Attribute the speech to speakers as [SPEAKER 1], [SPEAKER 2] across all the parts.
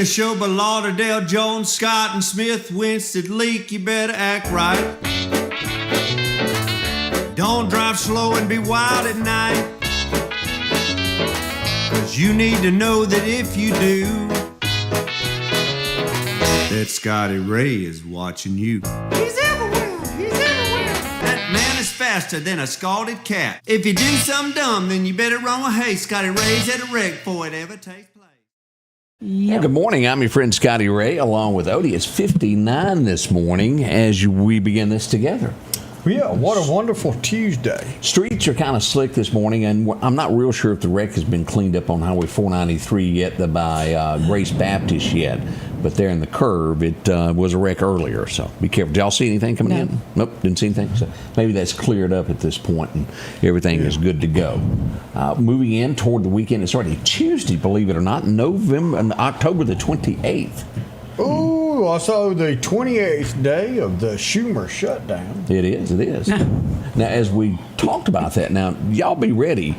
[SPEAKER 1] a show by Lauderdale, Jones, Scott, and Smith. Winston Leak, you better act right. Don't drive slow and be wild at night. 'Cause you need to know that if you do, that Scotty Ray is watching you. He's everywhere, he's everywhere. That man is faster than a scalded cat. If you do something dumb, then you better run with haste. Scotty Ray's at a wreck before it ever takes place.
[SPEAKER 2] Yeah, good morning. I'm your friend Scotty Ray, along with Odie. It's 59 this morning as we begin this together.
[SPEAKER 3] Yeah, what a wonderful Tuesday.
[SPEAKER 2] Streets are kind of slick this morning, and I'm not real sure if the wreck has been cleaned up on Highway 493 yet by Grace Baptist yet, but there in the curve, it was a wreck earlier, so be careful. Did y'all see anything coming in? Nope, didn't see anything. So maybe that's cleared up at this point, and everything is good to go. Moving in toward the weekend, it's already Tuesday, believe it or not, October the 28th.
[SPEAKER 3] Ooh, also the 28th day of the Schumer shutdown.
[SPEAKER 2] It is. Now, as we talked about that, now, y'all be ready.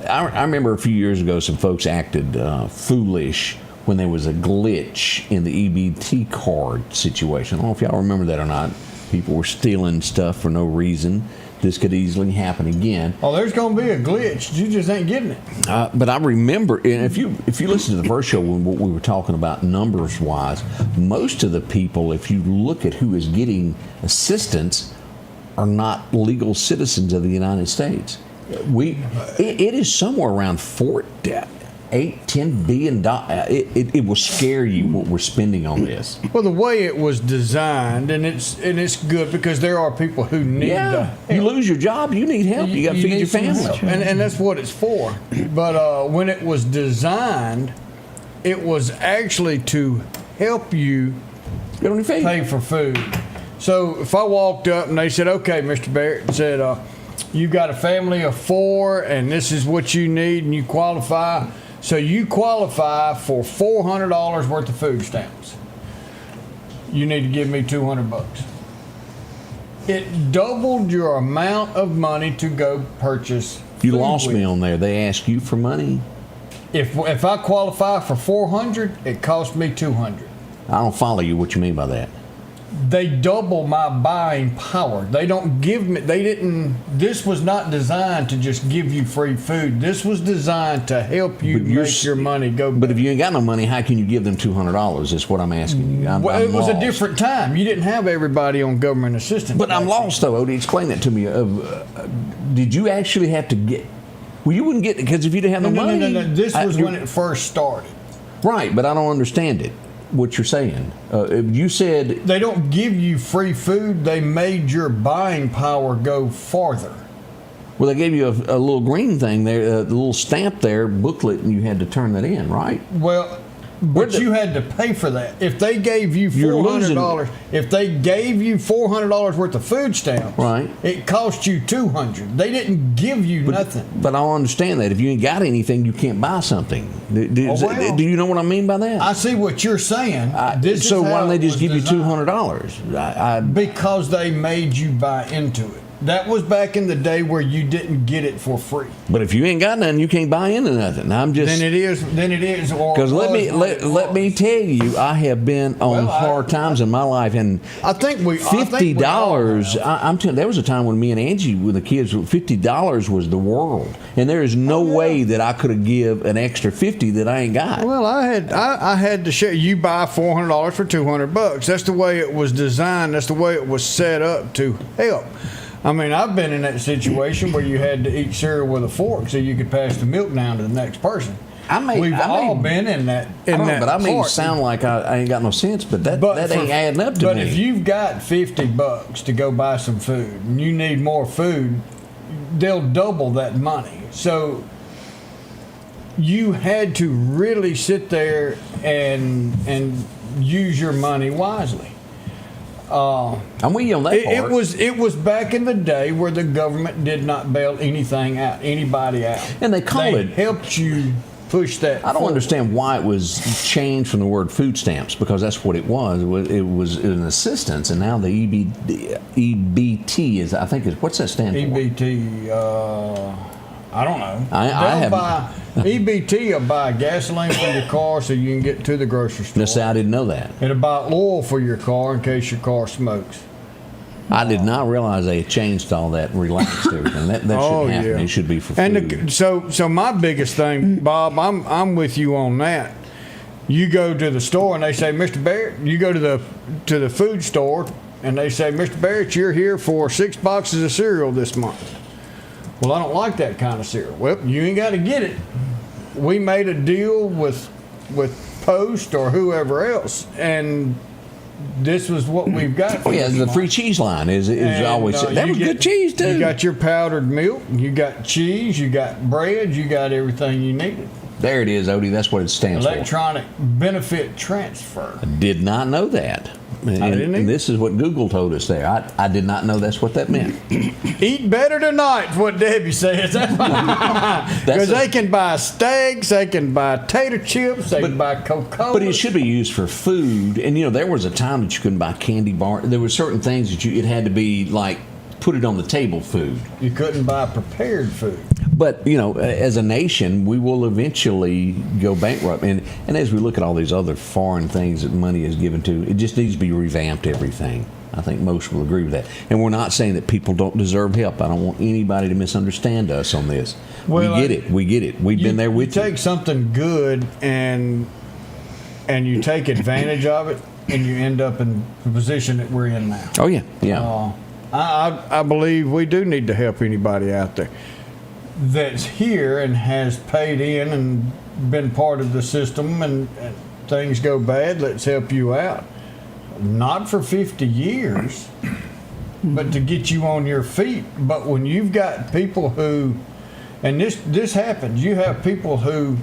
[SPEAKER 2] I remember a few years ago some folks acted foolish when there was a glitch in the EBT card situation. I don't know if y'all remember that or not. People were stealing stuff for no reason. This could easily happen again.
[SPEAKER 3] Oh, there's going to be a glitch. You just ain't getting it.
[SPEAKER 2] But I remember, and if you listen to the first show when we were talking about numbers-wise, most of the people, if you look at who is getting assistance, are not legal citizens of the United States. It is somewhere around $10 billion. It will scare you what we're spending on this.
[SPEAKER 3] Well, the way it was designed, and it's good because there are people who need the help.
[SPEAKER 2] You lose your job, you need help. You got to feed your family,
[SPEAKER 3] and that's what it's for. But when it was designed, it was actually to help you
[SPEAKER 2] get on your feet,
[SPEAKER 3] pay for food. So if I walked up and they said, "Okay, Mr. Barrett," said, "You've got a family of 4, and this is what you need, and you qualify." So you qualify for $400 worth of food stamps. You need to give me $200. It doubled your amount of money to go purchase.
[SPEAKER 2] You lost me on there. They ask you for money.
[SPEAKER 3] If I qualify for $400, it cost me $200.
[SPEAKER 2] I don't follow you. What you mean by that?
[SPEAKER 3] They double my buying power. They don't give me, this was not designed to just give you free food. This was designed to help you make your money go back.
[SPEAKER 2] But if you ain't got no money, how can you give them $200 is what I'm asking you.
[SPEAKER 3] Well, it was a different time. You didn't have everybody on government assistance.
[SPEAKER 2] But I'm lost though, Odie. Explain that to me. Did you actually have to get, well, you wouldn't get it because if you didn't have no money.
[SPEAKER 3] No. This was when it first started.
[SPEAKER 2] Right, but I don't understand it. What you're saying. You said
[SPEAKER 3] they don't give you free food. They made your buying power go farther.
[SPEAKER 2] Well, they gave you a little green thing there, the little stamp there, booklet, and you had to turn that in, right?
[SPEAKER 3] Well, but you had to pay for that. If they gave you $400, if they gave you $400 worth of food stamps,
[SPEAKER 2] right,
[SPEAKER 3] it cost you $200. They didn't give you nothing.
[SPEAKER 2] But I don't understand that. If you ain't got anything, you can't buy something. Do you know what I mean by that?
[SPEAKER 3] I see what you're saying.
[SPEAKER 2] So why don't they just give you $200?
[SPEAKER 3] Because they made you buy into it. That was back in the day where you didn't get it for free.
[SPEAKER 2] But if you ain't got nothing, you can't buy into nothing. I'm just
[SPEAKER 3] then it is.
[SPEAKER 2] Because let me tell you, I have been on hard times in my life, and
[SPEAKER 3] I think
[SPEAKER 2] $50. I'm telling you, there was a time when me and Angie with the kids, $50 was the world, and there is no way that I could have give an extra $50 that I ain't got.
[SPEAKER 3] Well, I had to share. You buy $400 for $200. That's the way it was designed. That's the way it was set up to help. I mean, I've been in that situation where you had to eat cereal with a fork so you could pass the milk down to the next person. We've all been in that.
[SPEAKER 2] But I mean, sound like I ain't got no sense, but that ain't adding up to me.
[SPEAKER 3] But if you've got $50 to go buy some food and you need more food, they'll double that money. So you had to really sit there and use your money wisely.
[SPEAKER 2] I'm with you on that part.
[SPEAKER 3] It was back in the day where the government did not bail anybody out.
[SPEAKER 2] And they
[SPEAKER 3] helped you push that.
[SPEAKER 2] I don't understand why it was changed from the word food stamps, because that's what it was. It was an assistance, and now the EBT is, I think, what's that stand for?
[SPEAKER 3] EBT, I don't know. EBT will buy gasoline for your car so you can get to the grocery store.
[SPEAKER 2] Now, see, I didn't know that.
[SPEAKER 3] It'll buy oil for your car in case your car smokes.
[SPEAKER 2] I did not realize they had changed all that and relaxed everything. That shouldn't happen.
[SPEAKER 3] Yeah.
[SPEAKER 2] It should be for food.
[SPEAKER 3] And so my biggest thing, Bob, I'm with you on that. You go to the store and they say, Mr. Barrett, you go to the food store and they say, Mr. Barrett, you're here for 6 boxes of cereal this month. Well, I don't like that kind of cereal. Well, you ain't got to get it. We made a deal with Post or whoever else, and this was what we've got.
[SPEAKER 2] Oh, yeah, the free cheese line is always, that was good cheese, too.
[SPEAKER 3] You got your powdered milk, you got cheese, you got bread, you got everything you needed.
[SPEAKER 2] There it is, Odie. That's what it stands
[SPEAKER 3] Electronic benefit transfer.
[SPEAKER 2] for. Did not know that. And this is what Google told us there. I did not know that's what that meant.
[SPEAKER 3] Eat better tonight, what Debbie says. Because they can buy steaks, they can buy tater chips, they can buy Coca-Cola.
[SPEAKER 2] But it should be used for food. And, there was a time that you couldn't buy candy bar. There were certain things that it had to be like put it on the table food.
[SPEAKER 3] You couldn't buy prepared food.
[SPEAKER 2] But, as a nation, we will eventually go bankrupt. And as we look at all these other foreign things that money is given to, it just needs to be revamped, everything. I think most will agree with that. And we're not saying that people don't deserve help. I don't want anybody to misunderstand us on this.
[SPEAKER 3] Well,
[SPEAKER 2] we get it. We get it. We've been there with you.
[SPEAKER 3] You take something good and you take advantage of it, and you end up in the position that we're in now.
[SPEAKER 2] Oh, yeah. Yeah.
[SPEAKER 3] I believe we do need to help anybody out there that's here and has paid in and been part of the system, and things go bad, let's help you out. Not for 50 years, but to get you on your feet. But when you've got people who, and this happens, you have people who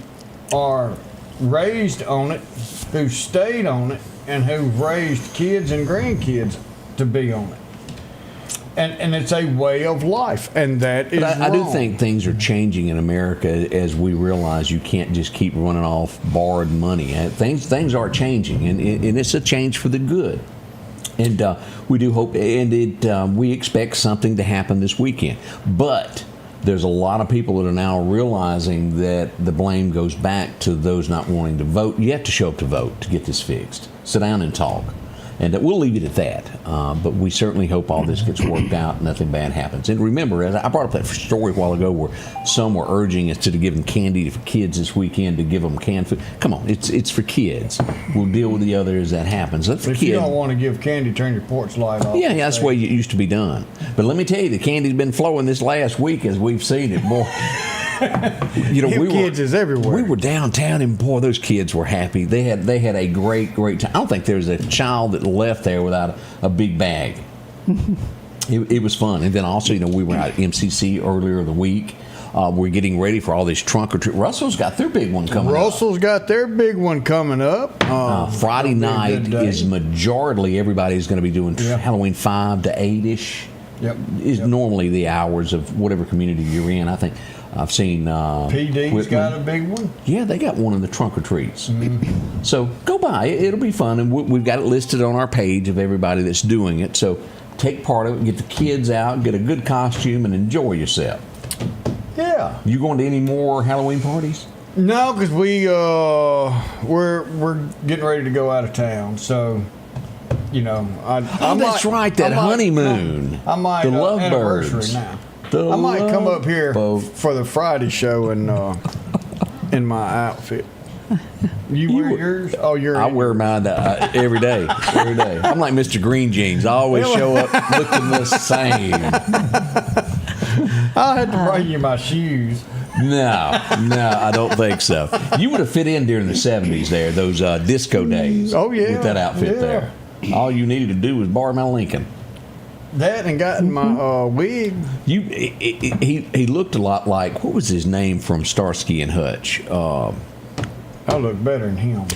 [SPEAKER 3] are raised on it, who stayed on it, and who've raised kids and grandkids to be on it. And it's a way of life, and that is wrong.
[SPEAKER 2] I do think things are changing in America as we realize you can't just keep running off borrowed money. Things are changing, and it's a change for the good. And we do hope, and we expect something to happen this weekend. But there's a lot of people that are now realizing that the blame goes back to those not wanting to vote. You have to show up to vote to get this fixed. Sit down and talk. And we'll leave it at that. But we certainly hope all this gets worked out, nothing bad happens. And remember, as I brought up that story a while ago where some were urging instead of giving candy for kids this weekend to give them canned food. Come on, it's for kids. We'll deal with the other as that happens. Let the
[SPEAKER 3] if
[SPEAKER 2] kid,
[SPEAKER 3] you don't want to give candy, turn your porch light off.
[SPEAKER 2] Yeah, that's the way it used to be done. But let me tell you, the candy's been flowing this last week as we've seen it. Boy,
[SPEAKER 3] kids is everywhere.
[SPEAKER 2] We were downtown, and boy, those kids were happy. They had a great time. I don't think there was a child that left there without a big bag. It was fun. And then also, we were at MCC earlier in the week. We're getting ready for all this trunk or treat. Russell's got their big one coming up. Friday night is majority everybody's going to be doing Halloween 5 to 8-ish. Is normally the hours of whatever community you're in. I think I've seen
[SPEAKER 3] PD's
[SPEAKER 2] Whitman.
[SPEAKER 3] got a big one.
[SPEAKER 2] Yeah, they got one in the trunk or treats. Mm-hmm. So go by. It'll be fun, and we've got it listed on our page of everybody that's doing it. So take part of it, get the kids out, get a good costume, and enjoy yourself.
[SPEAKER 3] Yeah.
[SPEAKER 2] You going to any more Halloween parties?
[SPEAKER 3] No, because we're getting ready to go out of town. So,
[SPEAKER 2] that's right. That honeymoon.
[SPEAKER 3] I might
[SPEAKER 2] the lovebirds.
[SPEAKER 3] Anniversary now. I might come up here for the Friday show and in my outfit. You wear yours? Oh, I
[SPEAKER 2] wear mine every day. Every day. I'm like Mr. Green Jeans. I always show up looking the same.
[SPEAKER 3] I had to bring you my shoes.
[SPEAKER 2] No, I don't think so. You would have fit in during the 70s there, those disco days.
[SPEAKER 3] Oh, yeah.
[SPEAKER 2] With that outfit there. All you needed to do was borrow my Lincoln.
[SPEAKER 3] That and got my wig.
[SPEAKER 2] He looked a lot like, what was his name from Starsky and Hutch?
[SPEAKER 3] I look better than him.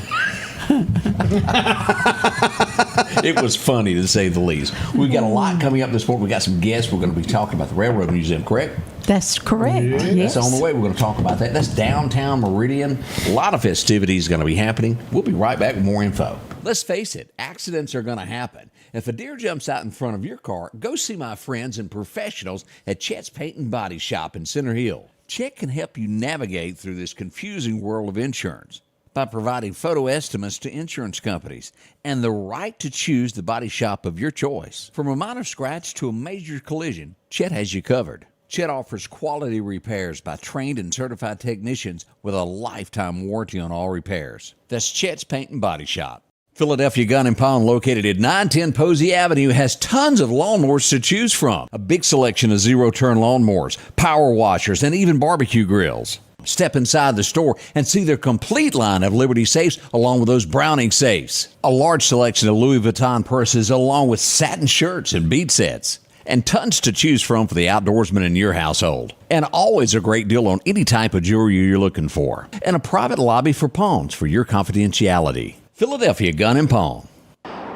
[SPEAKER 2] It was funny, to say the least. We've got a lot coming up this morning. We've got some guests. We're going to be talking about the Railroad Museum, correct?
[SPEAKER 4] That's correct. Yes.
[SPEAKER 2] That's on the way. We're going to talk about that. That's downtown Meridian. A lot of festivities going to be happening. We'll be right back with more info. Let's face it, accidents are going to happen. If a deer jumps out in front of your car, go see my friends and professionals at Chet's Paint and Body Shop in Center Hill. Chet can help you navigate through this confusing world of insurance by providing photo estimates to insurance companies and the right to choose the body shop of your choice. From a minor scratch to a major collision, Chet has you covered. Chet offers quality repairs by trained and certified technicians with a lifetime warranty on all repairs. That's Chet's Paint and Body Shop. Philadelphia Gun and Pawn, located at 910 Posey Avenue, has tons of lawnmowers to choose from. A big selection of zero-turn lawnmowers, power washers, and even barbecue grills. Step inside the store and see their complete line of Liberty safes along with those Browning safes. A large selection of Louis Vuitton purses along with satin shirts and bead sets. And tons to choose from for the outdoorsman in your household. And always a great deal on any type of jewelry you're looking for. And a private lobby for pawns for your confidentiality. Philadelphia Gun and Pawn.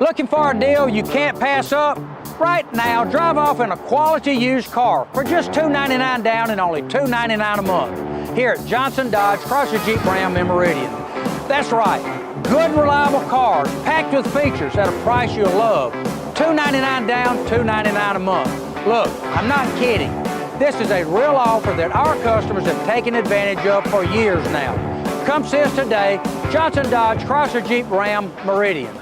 [SPEAKER 4] Looking for a deal you can't pass up? Right now, drive off in a quality used car for just $299 down and only $299 a month here at Johnson Dodge Chrysler Jeep Ram in Meridian. That's right, good reliable cars packed with features at a price you'll love. $299 down, $299 a month. Look, I'm not kidding. This is a real offer that our customers have taken advantage of for years now. Come see us today, Johnson Dodge Chrysler Jeep Ram Meridian.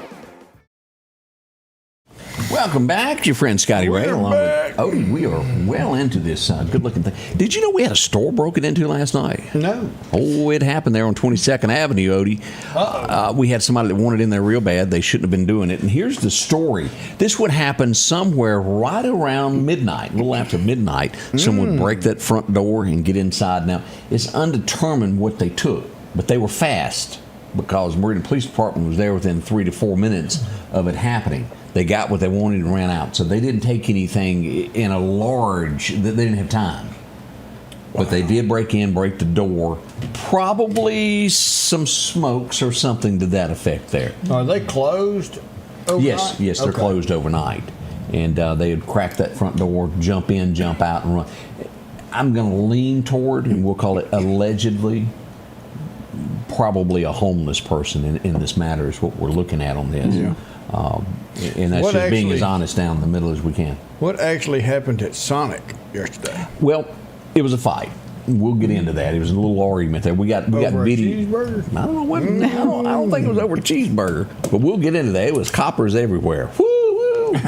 [SPEAKER 2] Welcome back, your friend Scotty Ray. Along with Odie, we are well into this good-looking thing. Did you know we had a store broken into last night?
[SPEAKER 3] No.
[SPEAKER 2] Oh, it happened there on 22nd Avenue, Odie. We had somebody that wanted in there real bad. They shouldn't have been doing it. And here's the story. This would happen somewhere right around midnight, a little after midnight. Someone would break that front door and get inside. Now, it's undetermined what they took, but they were fast because Meridian Police Department was there within 3 to 4 minutes of it happening. They got what they wanted and ran out. So they didn't take anything in a large, they didn't have time. But they did break the door. Probably some smokes or something to that effect there.
[SPEAKER 3] Are they closed overnight?
[SPEAKER 2] Yes, they're closed overnight. And they had cracked that front door, jump in, jump out, and run. I'm going to lean toward, and we'll call it allegedly, probably a homeless person in this matter is what we're looking at on this. Yeah. And that's just being as honest down in the middle as we can.
[SPEAKER 3] What actually happened at Sonic yesterday?
[SPEAKER 2] Well, it was a fight. We'll get into that. It was a little argument there. We got
[SPEAKER 3] over
[SPEAKER 2] video.
[SPEAKER 3] A cheeseburger?
[SPEAKER 2] I don't know what. I don't think it was over a cheeseburger, but we'll get into that. It was coppers everywhere. Woo woo.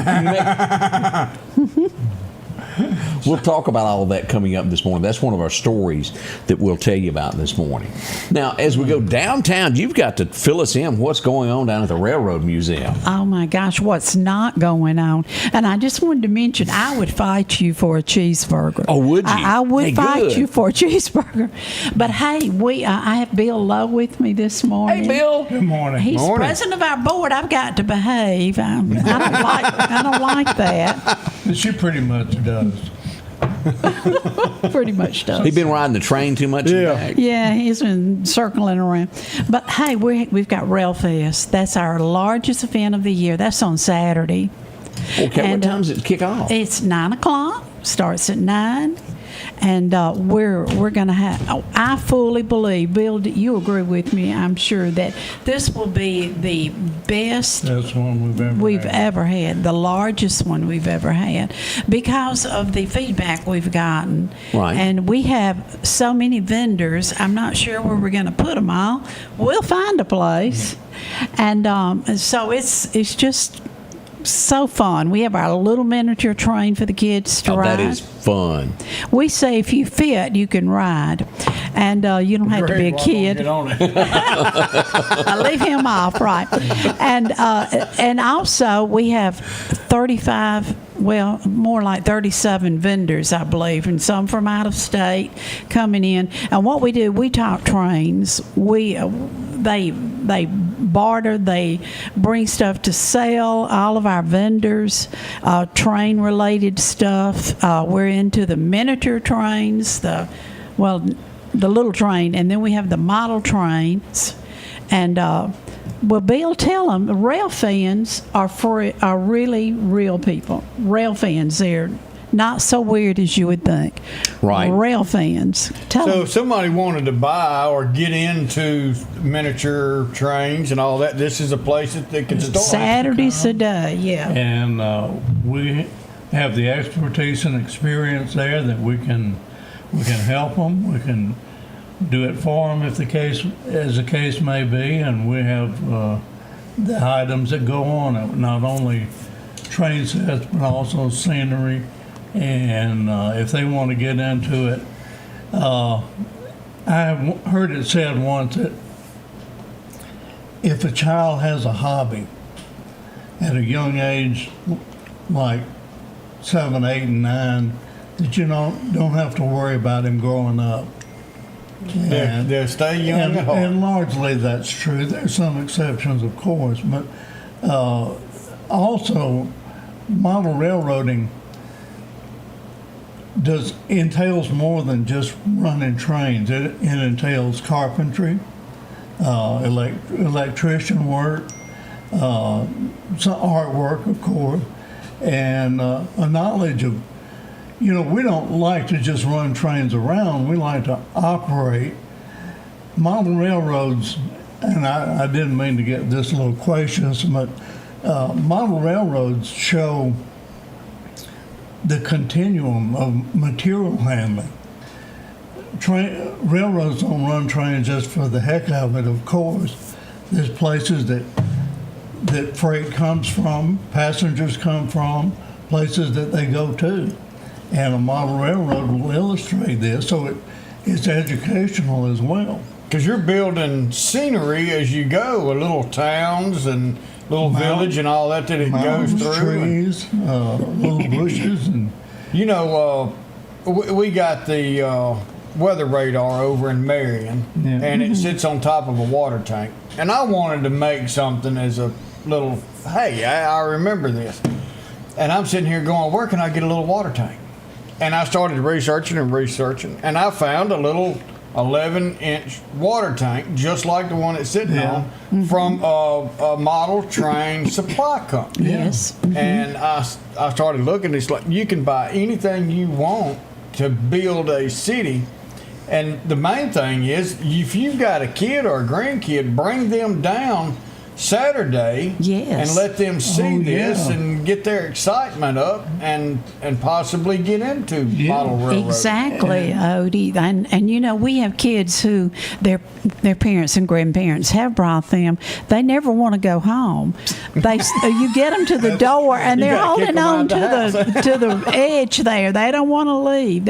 [SPEAKER 2] We'll talk about all of that coming up this morning. That's one of our stories that we'll tell you about this morning. Now, as we go downtown, you've got to fill us in what's going on down at the Railroad Museum.
[SPEAKER 5] Oh, my gosh, what's not going on? And I just wanted to mention, I would fight you for a cheeseburger.
[SPEAKER 2] Oh, would you?
[SPEAKER 5] I would fight
[SPEAKER 2] good.
[SPEAKER 5] you for a cheeseburger. But, hey, I have Bill Lowe with me this morning.
[SPEAKER 2] Hey, Bill.
[SPEAKER 6] Good morning.
[SPEAKER 5] He's president of our board. I've got to behave. I don't like that.
[SPEAKER 6] She pretty much does.
[SPEAKER 5] Pretty much does.
[SPEAKER 2] He's been riding the train too much.
[SPEAKER 5] Yeah, he's been circling around. But hey, we've got Rail Fest. That's our largest event of the year. That's on Saturday.
[SPEAKER 2] Okay,
[SPEAKER 5] And,
[SPEAKER 2] what time does it kick off?
[SPEAKER 5] It's 9:00. Starts at 9. And we're going to have, I fully believe, Bill, you agree with me, I'm sure, that this will be the best
[SPEAKER 6] That's one we've
[SPEAKER 5] ever had, the largest one we've ever had, because of the feedback we've gotten.
[SPEAKER 2] Right.
[SPEAKER 5] And we have so many vendors, I'm not sure where we're going to put them all. We'll find a place. And so it's just so fun. We have our little miniature train for the kids to ride.
[SPEAKER 2] That is fun.
[SPEAKER 5] We say if you fit, you can ride. And you don't have to be a kid.
[SPEAKER 6] Get on it.
[SPEAKER 5] I leave him off, right. And also we have 35, well, more like 37 vendors, I believe, and some from out of state coming in. And what we do, we talk trains. They barter, they bring stuff to sell. All of our vendors, train related stuff. We're into the miniature trains, the little train, and then we have the model trains. And Bill, tell them, rail fans are really real people. Rail fans, they're not so weird as you would think.
[SPEAKER 2] Right.
[SPEAKER 5] Rail fans. Tell
[SPEAKER 3] So
[SPEAKER 5] them.
[SPEAKER 3] if somebody wanted to buy or get into miniature trains and all that, this is a place that they can start.
[SPEAKER 5] Saturdays today, yeah.
[SPEAKER 6] And we have the expertise and experience there that we can We can help them. We can do it for them if the case may be, and we have the items that go on it, not only train sets but also scenery. And if they want to get into it, I have heard it said once that if a child has a hobby at a young age, like 7, 8, and 9, that you don't have to worry about him growing up.
[SPEAKER 3] They'll stay young at heart.
[SPEAKER 6] And largely that's true. There's some exceptions, of course, but also model railroading entails more than just running trains. It entails carpentry, electrician work, some artwork, of course, and a knowledge of, we don't like to just run trains around. We like to operate. Model railroads, and I didn't mean to get this loquacious, but model railroads show the continuum of material handling. Railroads don't run trains just for the heck of it, of course. There's places that freight comes from, passengers come from, places that they go to. And a model railroad will illustrate this, so it's educational as well.
[SPEAKER 3] Because you're building scenery as you go, little towns and little village and all that it goes through.
[SPEAKER 6] Trees, little bushes. And
[SPEAKER 3] we got the weather radar over in Meridain, and it sits on top of a water tank. And I wanted to make something as a little, hey, I remember this. And I'm sitting here going, where can I get a little water tank? And I started researching, and I found a little 11-inch water tank, just like the one it's sitting on, from a model train supply company.
[SPEAKER 5] Yes. Mm-hmm.
[SPEAKER 3] And I started looking, it's like you can buy anything you want to build a city. And the main thing is, if you've got a kid or a grandkid, bring them down Saturday and let them see this and get their excitement up and possibly get into model railroad.
[SPEAKER 5] Exactly, Odie. And we have kids who their parents and grandparents have brought them. They never want to go home. You get them to the door and they're holding on to the edge there. They don't want to leave.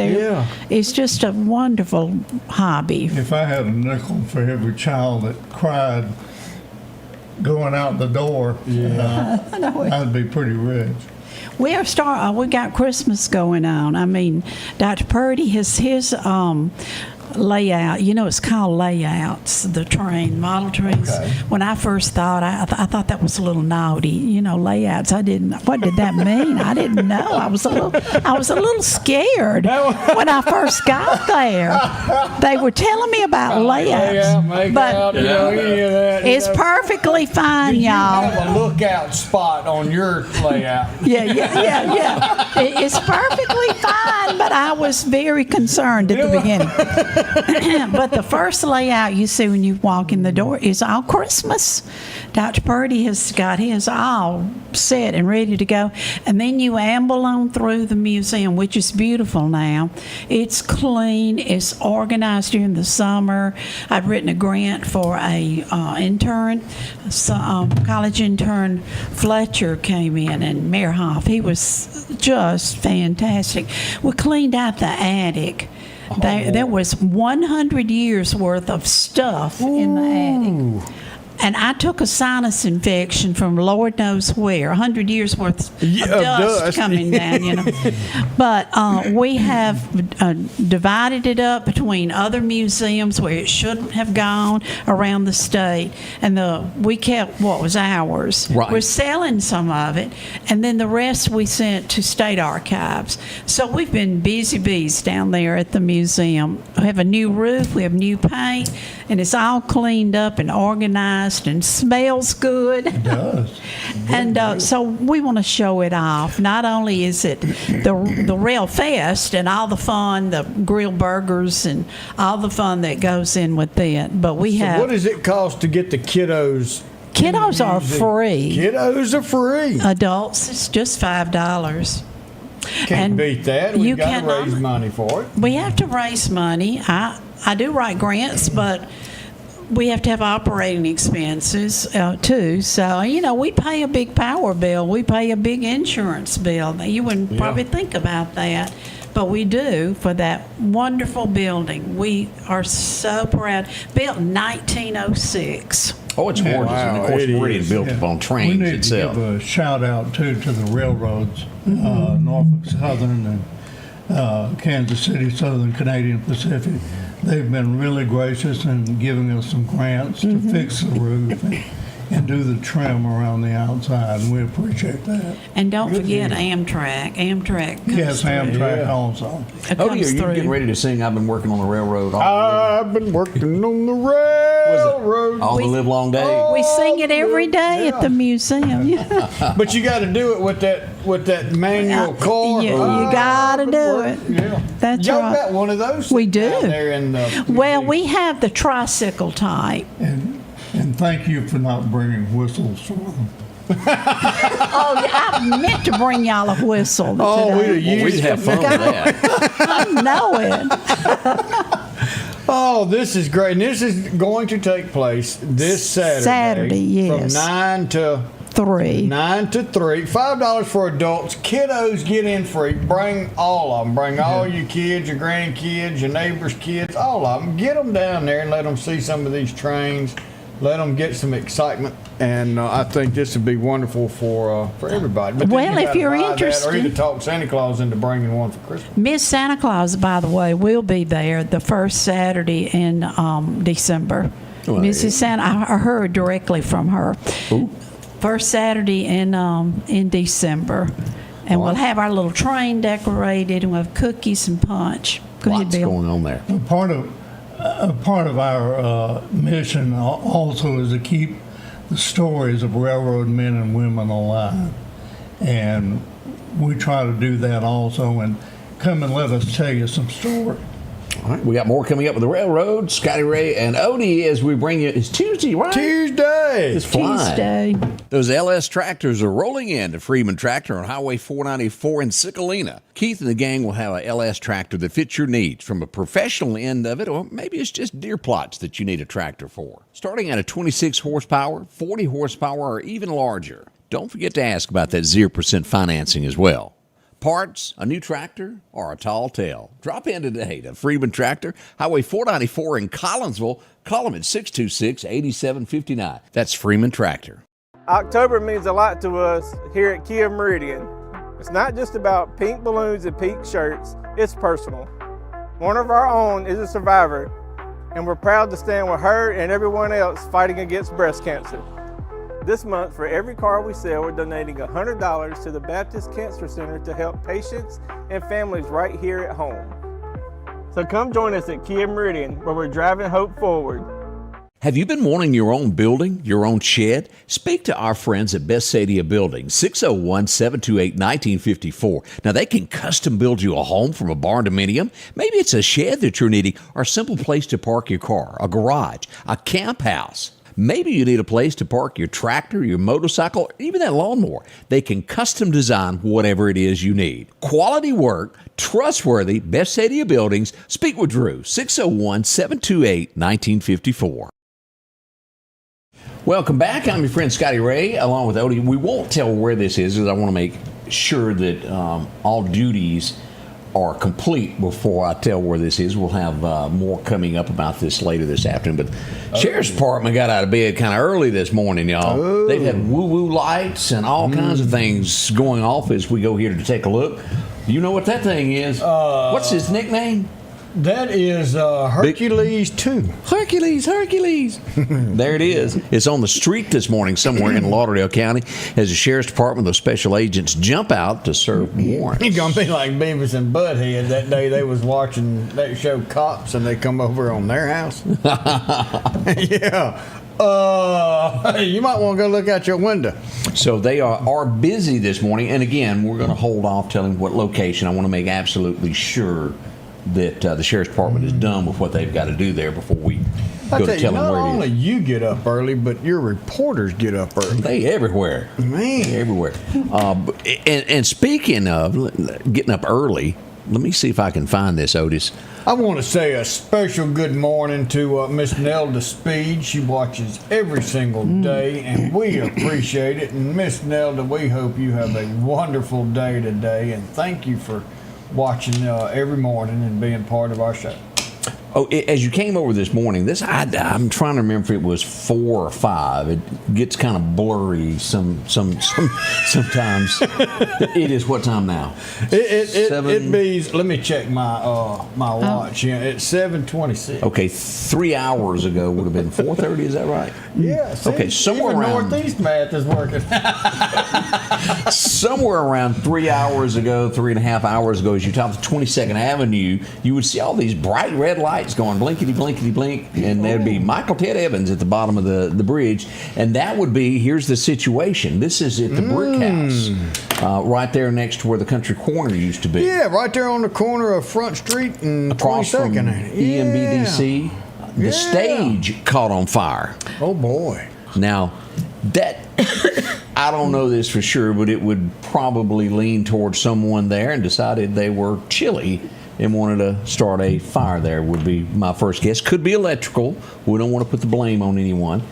[SPEAKER 5] It's just a wonderful hobby.
[SPEAKER 6] If I had a nickel for every child that cried going out the door, I'd be pretty rich.
[SPEAKER 5] We got Christmas going on. I mean, Dr. Purdy, his layout, it's called layouts, the model trains.
[SPEAKER 3] Okay.
[SPEAKER 5] When I first thought, I thought that was a little naughty, layouts. What did that mean? I didn't know. I was a little scared when I first got there. They were telling me about layouts, but it's perfectly fine, y'all.
[SPEAKER 3] You have a lookout spot on your layout.
[SPEAKER 5] Yeah. It's perfectly fine, but I was very concerned at the beginning. But the first layout you see when you walk in the door is all Christmas. Dr. Purdy has got his all set and ready to go. And then you amble on through the museum, which is beautiful now. It's clean. It's organized during the summer. I'd written a grant for a intern. College intern Fletcher came in, and Mayor Hoff. He was just fantastic. We cleaned out the attic. There was 100 years worth of stuff in the attic. And I took a sinus infection from Lord knows where, 100 years worth of dust coming down, But we have divided it up between other museums where it shouldn't have gone around the state. And we kept what was ours.
[SPEAKER 2] Right.
[SPEAKER 5] We're selling some of it. And then the rest we sent to state archives. So we've been busy bees down there at the museum. We have a new roof. We have new paint. And it's all cleaned up and organized and smells good.
[SPEAKER 6] It does.
[SPEAKER 5] And so we want to show it off. Not only is it the Rail Fest and all the fun, the grilled burgers and all the fun that goes in with it, but we have.
[SPEAKER 3] What does it cost to get the kiddos?
[SPEAKER 5] Kiddos are free.
[SPEAKER 3] Kiddos are free.
[SPEAKER 5] Adults, it's just $5.
[SPEAKER 3] Can't beat that.
[SPEAKER 5] you
[SPEAKER 3] We've got to
[SPEAKER 5] cannot-
[SPEAKER 3] raise money for it.
[SPEAKER 5] We have to raise money. I do write grants, but we have to have operating expenses too. So, we pay a big power bill. We pay a big insurance bill. You wouldn't probably think about that, but we do for that wonderful building. We are so proud. Built in 1906.
[SPEAKER 2] Oh, it's gorgeous. And of course,
[SPEAKER 3] it
[SPEAKER 2] Meridian
[SPEAKER 3] is.
[SPEAKER 2] built upon trains
[SPEAKER 6] We need
[SPEAKER 2] itself.
[SPEAKER 6] to give a shout out too to the railroads, Norfolk Southern and Kansas City Southern Canadian Pacific. They've been really gracious in giving us some grants to fix the roof and do the trim around the outside, and we appreciate that.
[SPEAKER 5] And don't forget Amtrak. Amtrak comes
[SPEAKER 6] Yes,
[SPEAKER 5] through.
[SPEAKER 6] Amtrak also.
[SPEAKER 5] It
[SPEAKER 2] Oh,
[SPEAKER 5] comes
[SPEAKER 2] are you
[SPEAKER 5] through.
[SPEAKER 2] getting ready to sing I've been working on the railroad all,
[SPEAKER 3] I've been working on the railroad.
[SPEAKER 2] all the live long day?
[SPEAKER 5] We sing it every day at the museum.
[SPEAKER 3] But you got to do it with that manual car.
[SPEAKER 5] You got to do it.
[SPEAKER 3] Yeah.
[SPEAKER 5] That's
[SPEAKER 3] Y'all
[SPEAKER 5] right.
[SPEAKER 3] got one of those?
[SPEAKER 5] We
[SPEAKER 3] down
[SPEAKER 5] do.
[SPEAKER 3] there in the
[SPEAKER 5] Well, we have the tricycle type.
[SPEAKER 6] And thank you for not bringing whistles for them.
[SPEAKER 5] Oh, yeah, I meant to bring y'all a whistle today.
[SPEAKER 2] We'd have fun with that.
[SPEAKER 5] I know it.
[SPEAKER 3] Oh, this is great. And this is going to take place this Saturday.
[SPEAKER 5] Saturday, yes.
[SPEAKER 3] From 9 to
[SPEAKER 5] 3.
[SPEAKER 3] 9 to 3. $5 for adults. Kiddos get in free. Bring all of them. Bring all your kids, your grandkids, your neighbors' kids, all of them. Get them down there and let them see some of these trains. Let them get some excitement. And I think this would be wonderful for everybody. But then
[SPEAKER 5] Well,
[SPEAKER 3] you
[SPEAKER 5] if
[SPEAKER 3] gotta
[SPEAKER 5] you're
[SPEAKER 3] buy that
[SPEAKER 5] interested-
[SPEAKER 3] or either talk Santa Claus into bringing one for Christmas.
[SPEAKER 5] Miss Santa Claus, by the way, will be there the first Saturday in December.
[SPEAKER 2] Well,
[SPEAKER 5] Mrs. Santa, I heard directly from her.
[SPEAKER 2] Ooh.
[SPEAKER 5] First Saturday in December. And we'll have our little train decorated, and we'll have cookies and punch. Go ahead,
[SPEAKER 2] Lots
[SPEAKER 5] Bill.
[SPEAKER 2] going on there.
[SPEAKER 6] Part of our mission also is to keep the stories of railroad men and women alive, and we try to do that also. And come and let us tell you some stories.
[SPEAKER 2] All right, we got more coming up with the railroad. Scotty Ray and Odie as we bring you. It's Tuesday, right?
[SPEAKER 3] Tuesday.
[SPEAKER 2] It's flying.
[SPEAKER 5] Tuesday.
[SPEAKER 2] Those LS tractors are rolling in to Freeman Tractor on Highway 494 in Cicalina. Keith and the gang will have a LS tractor that fits your needs, from a professional end of it, or maybe it's just deer plots that you need a tractor for. Starting at a 26 horsepower, 40 horsepower, or even larger. Don't forget to ask about that 0% financing as well. Parts, a new tractor, or a tall tale. Drop in today to Freeman Tractor, Highway 494 in Collinsville. Call them at 626-8759. That's Freeman Tractor.
[SPEAKER 7] October means a lot to us here at Kia Meridian. It's not just about pink balloons and pink shirts, it's personal. One of our own is a survivor, and we're proud to stand with her and everyone else fighting against breast cancer. This month, for every car we sell, we're donating $100 to the Baptist Cancer Center to help patients and families right here at home. So come join us at Kia Meridian, where we're driving hope forward.
[SPEAKER 2] Have you been wanting your own building, your own shed? Speak to our friends at Best Sadia Building, 601-728-1954. Now, they can custom build you a home from a barn dominium. Maybe it's a shed that you're needing, or a simple place to park your car, a garage, a camp house. Maybe you need a place to park your tractor, your motorcycle, or even that lawnmower. They can custom design whatever it is you need. Quality work, trustworthy, Best Sadia Buildings. Speak with Drew, 601-728-1954. Welcome back. I'm your friend Scotty Ray, along with Odie. We won't tell where this is because I want to make sure that all duties are complete before I tell where this is. We'll have more coming up about this later this afternoon. But Sheriff's Department got out of bed kind of early this morning, y'all.
[SPEAKER 3] Oh.
[SPEAKER 2] They've had woo-woo lights and all kinds of things going off as we go here to take a look. You know what that thing is? What's his nickname?
[SPEAKER 3] That is Hercules 2.
[SPEAKER 2] Hercules. There it is. It's on the street this morning somewhere in Lauderdale County as the Sheriff's Department, those special agents jump out to serve warrants.
[SPEAKER 3] You're going to be like Beavis and Butthead that day they was watching that show Cops and they come over on their house. Yeah. You might want to go look out your window.
[SPEAKER 2] So they are busy this morning. And again, we're going to hold off telling what location. I want to make absolutely sure that the Sheriff's Department is done with what they've got to do there before we
[SPEAKER 3] I
[SPEAKER 2] go
[SPEAKER 3] tell
[SPEAKER 2] to
[SPEAKER 3] you,
[SPEAKER 2] tell them
[SPEAKER 3] not
[SPEAKER 2] where
[SPEAKER 3] only
[SPEAKER 2] it is.
[SPEAKER 3] you get up early, but your reporters get up early.
[SPEAKER 2] They everywhere.
[SPEAKER 3] Man.
[SPEAKER 2] Everywhere. And speaking of getting up early, let me see if I can find this, Otis.
[SPEAKER 3] I want to say a special good morning to Miss Nelda Speed. She watches every single day, and we appreciate it. And Miss Nelda, we hope you have a wonderful day today, and thank you for watching every morning and being part of our show.
[SPEAKER 2] Oh, as you came over this morning, I'm trying to remember if it was 4 or 5. It gets kind of blurry sometimes. It is what time now?
[SPEAKER 3] It be. Let me check my my watch. Yeah, it's 7:26.
[SPEAKER 2] Okay, 3 hours ago would have been 4:30. Is that right?
[SPEAKER 3] Yeah. See,
[SPEAKER 2] Okay, somewhere
[SPEAKER 3] even
[SPEAKER 2] around
[SPEAKER 3] Northeast math is working.
[SPEAKER 2] somewhere around 3 hours ago, 3.5 hours ago, as you topped 22nd Avenue, you would see all these bright red lights going blinkety blinkety blink, and there'd be Michael Ted Evans at the bottom of the bridge, and that would be, here's the situation. This is at the Brickhause, right there next to where the Country Corner used to be.
[SPEAKER 3] Yeah, right there on the corner of Front Street and
[SPEAKER 2] Across from
[SPEAKER 3] 22nd.
[SPEAKER 2] EMBDC. The stage caught on fire.
[SPEAKER 3] Oh boy.
[SPEAKER 2] Now, that I don't know this for sure, but it would probably lean towards someone there and decided they were chilly and wanted to start a fire there, would be my first guess. Could be electrical. We don't want to put the blame on anyone.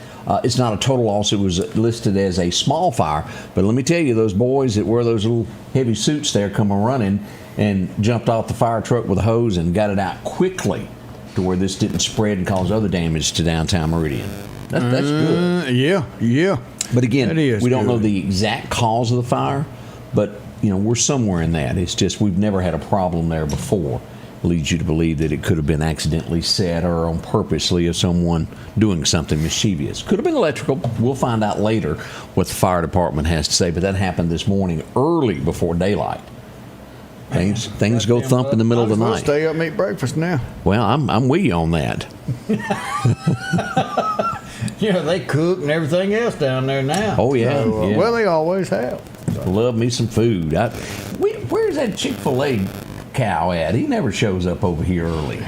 [SPEAKER 2] It's not a total loss. It was listed as a small fire. But let me tell you, those boys that wear those little heavy suits there come running and jumped off the fire truck with a hose and got it out quickly to where this didn't spread and cause other damage to downtown Meridian. That's good.
[SPEAKER 3] Yeah.
[SPEAKER 2] But again,
[SPEAKER 3] That is
[SPEAKER 2] we don't know
[SPEAKER 3] good.
[SPEAKER 2] the exact cause of the fire, but we're somewhere in that. It's just we've never had a problem there before. Leads you to believe that it could have been accidentally set or on purposely of someone doing something mischievous. Could have been electrical. We'll find out later what the fire department has to say, but that happened this morning early before daylight. Things go thump in the middle of the
[SPEAKER 3] I'll
[SPEAKER 2] night.
[SPEAKER 3] stay up and eat breakfast now.
[SPEAKER 2] Well, I'm with you on that.
[SPEAKER 3] Yeah, they cook and everything else down there now.
[SPEAKER 2] Oh, yeah, yeah.
[SPEAKER 3] Well, they always have.
[SPEAKER 2] Love me some food. Where's that Chick-fil-A cow at? He never shows up over here early.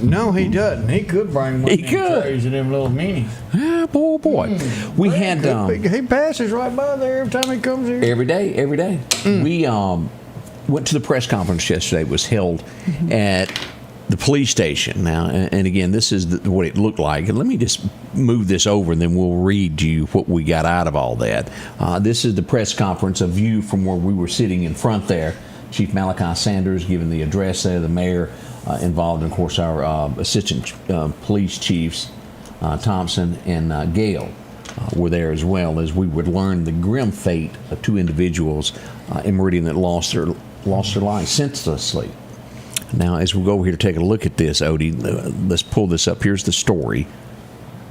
[SPEAKER 3] No, he doesn't. He could bring one
[SPEAKER 2] He
[SPEAKER 3] of them
[SPEAKER 2] could.
[SPEAKER 3] trays of them little minis.
[SPEAKER 2] Ah, boy. We had
[SPEAKER 3] He passes right by there every time he comes here.
[SPEAKER 2] every day. We went to the press conference yesterday. It was held at the police station. Now, and again, this is what it looked like. And let me just move this over, and then we'll read you what we got out of all that. This is the press conference, a view from where we were sitting in front there. Chief Malachi Sanders giving the address there, the mayor involved, and of course our assistant police chiefs, Thompson and Gale, were there as well, as we would learn the grim fate of 2 individuals in Meridian that lost their lives senselessly. Now, as we go over here to take a look at this, Odie, let's pull this up. Here's the story.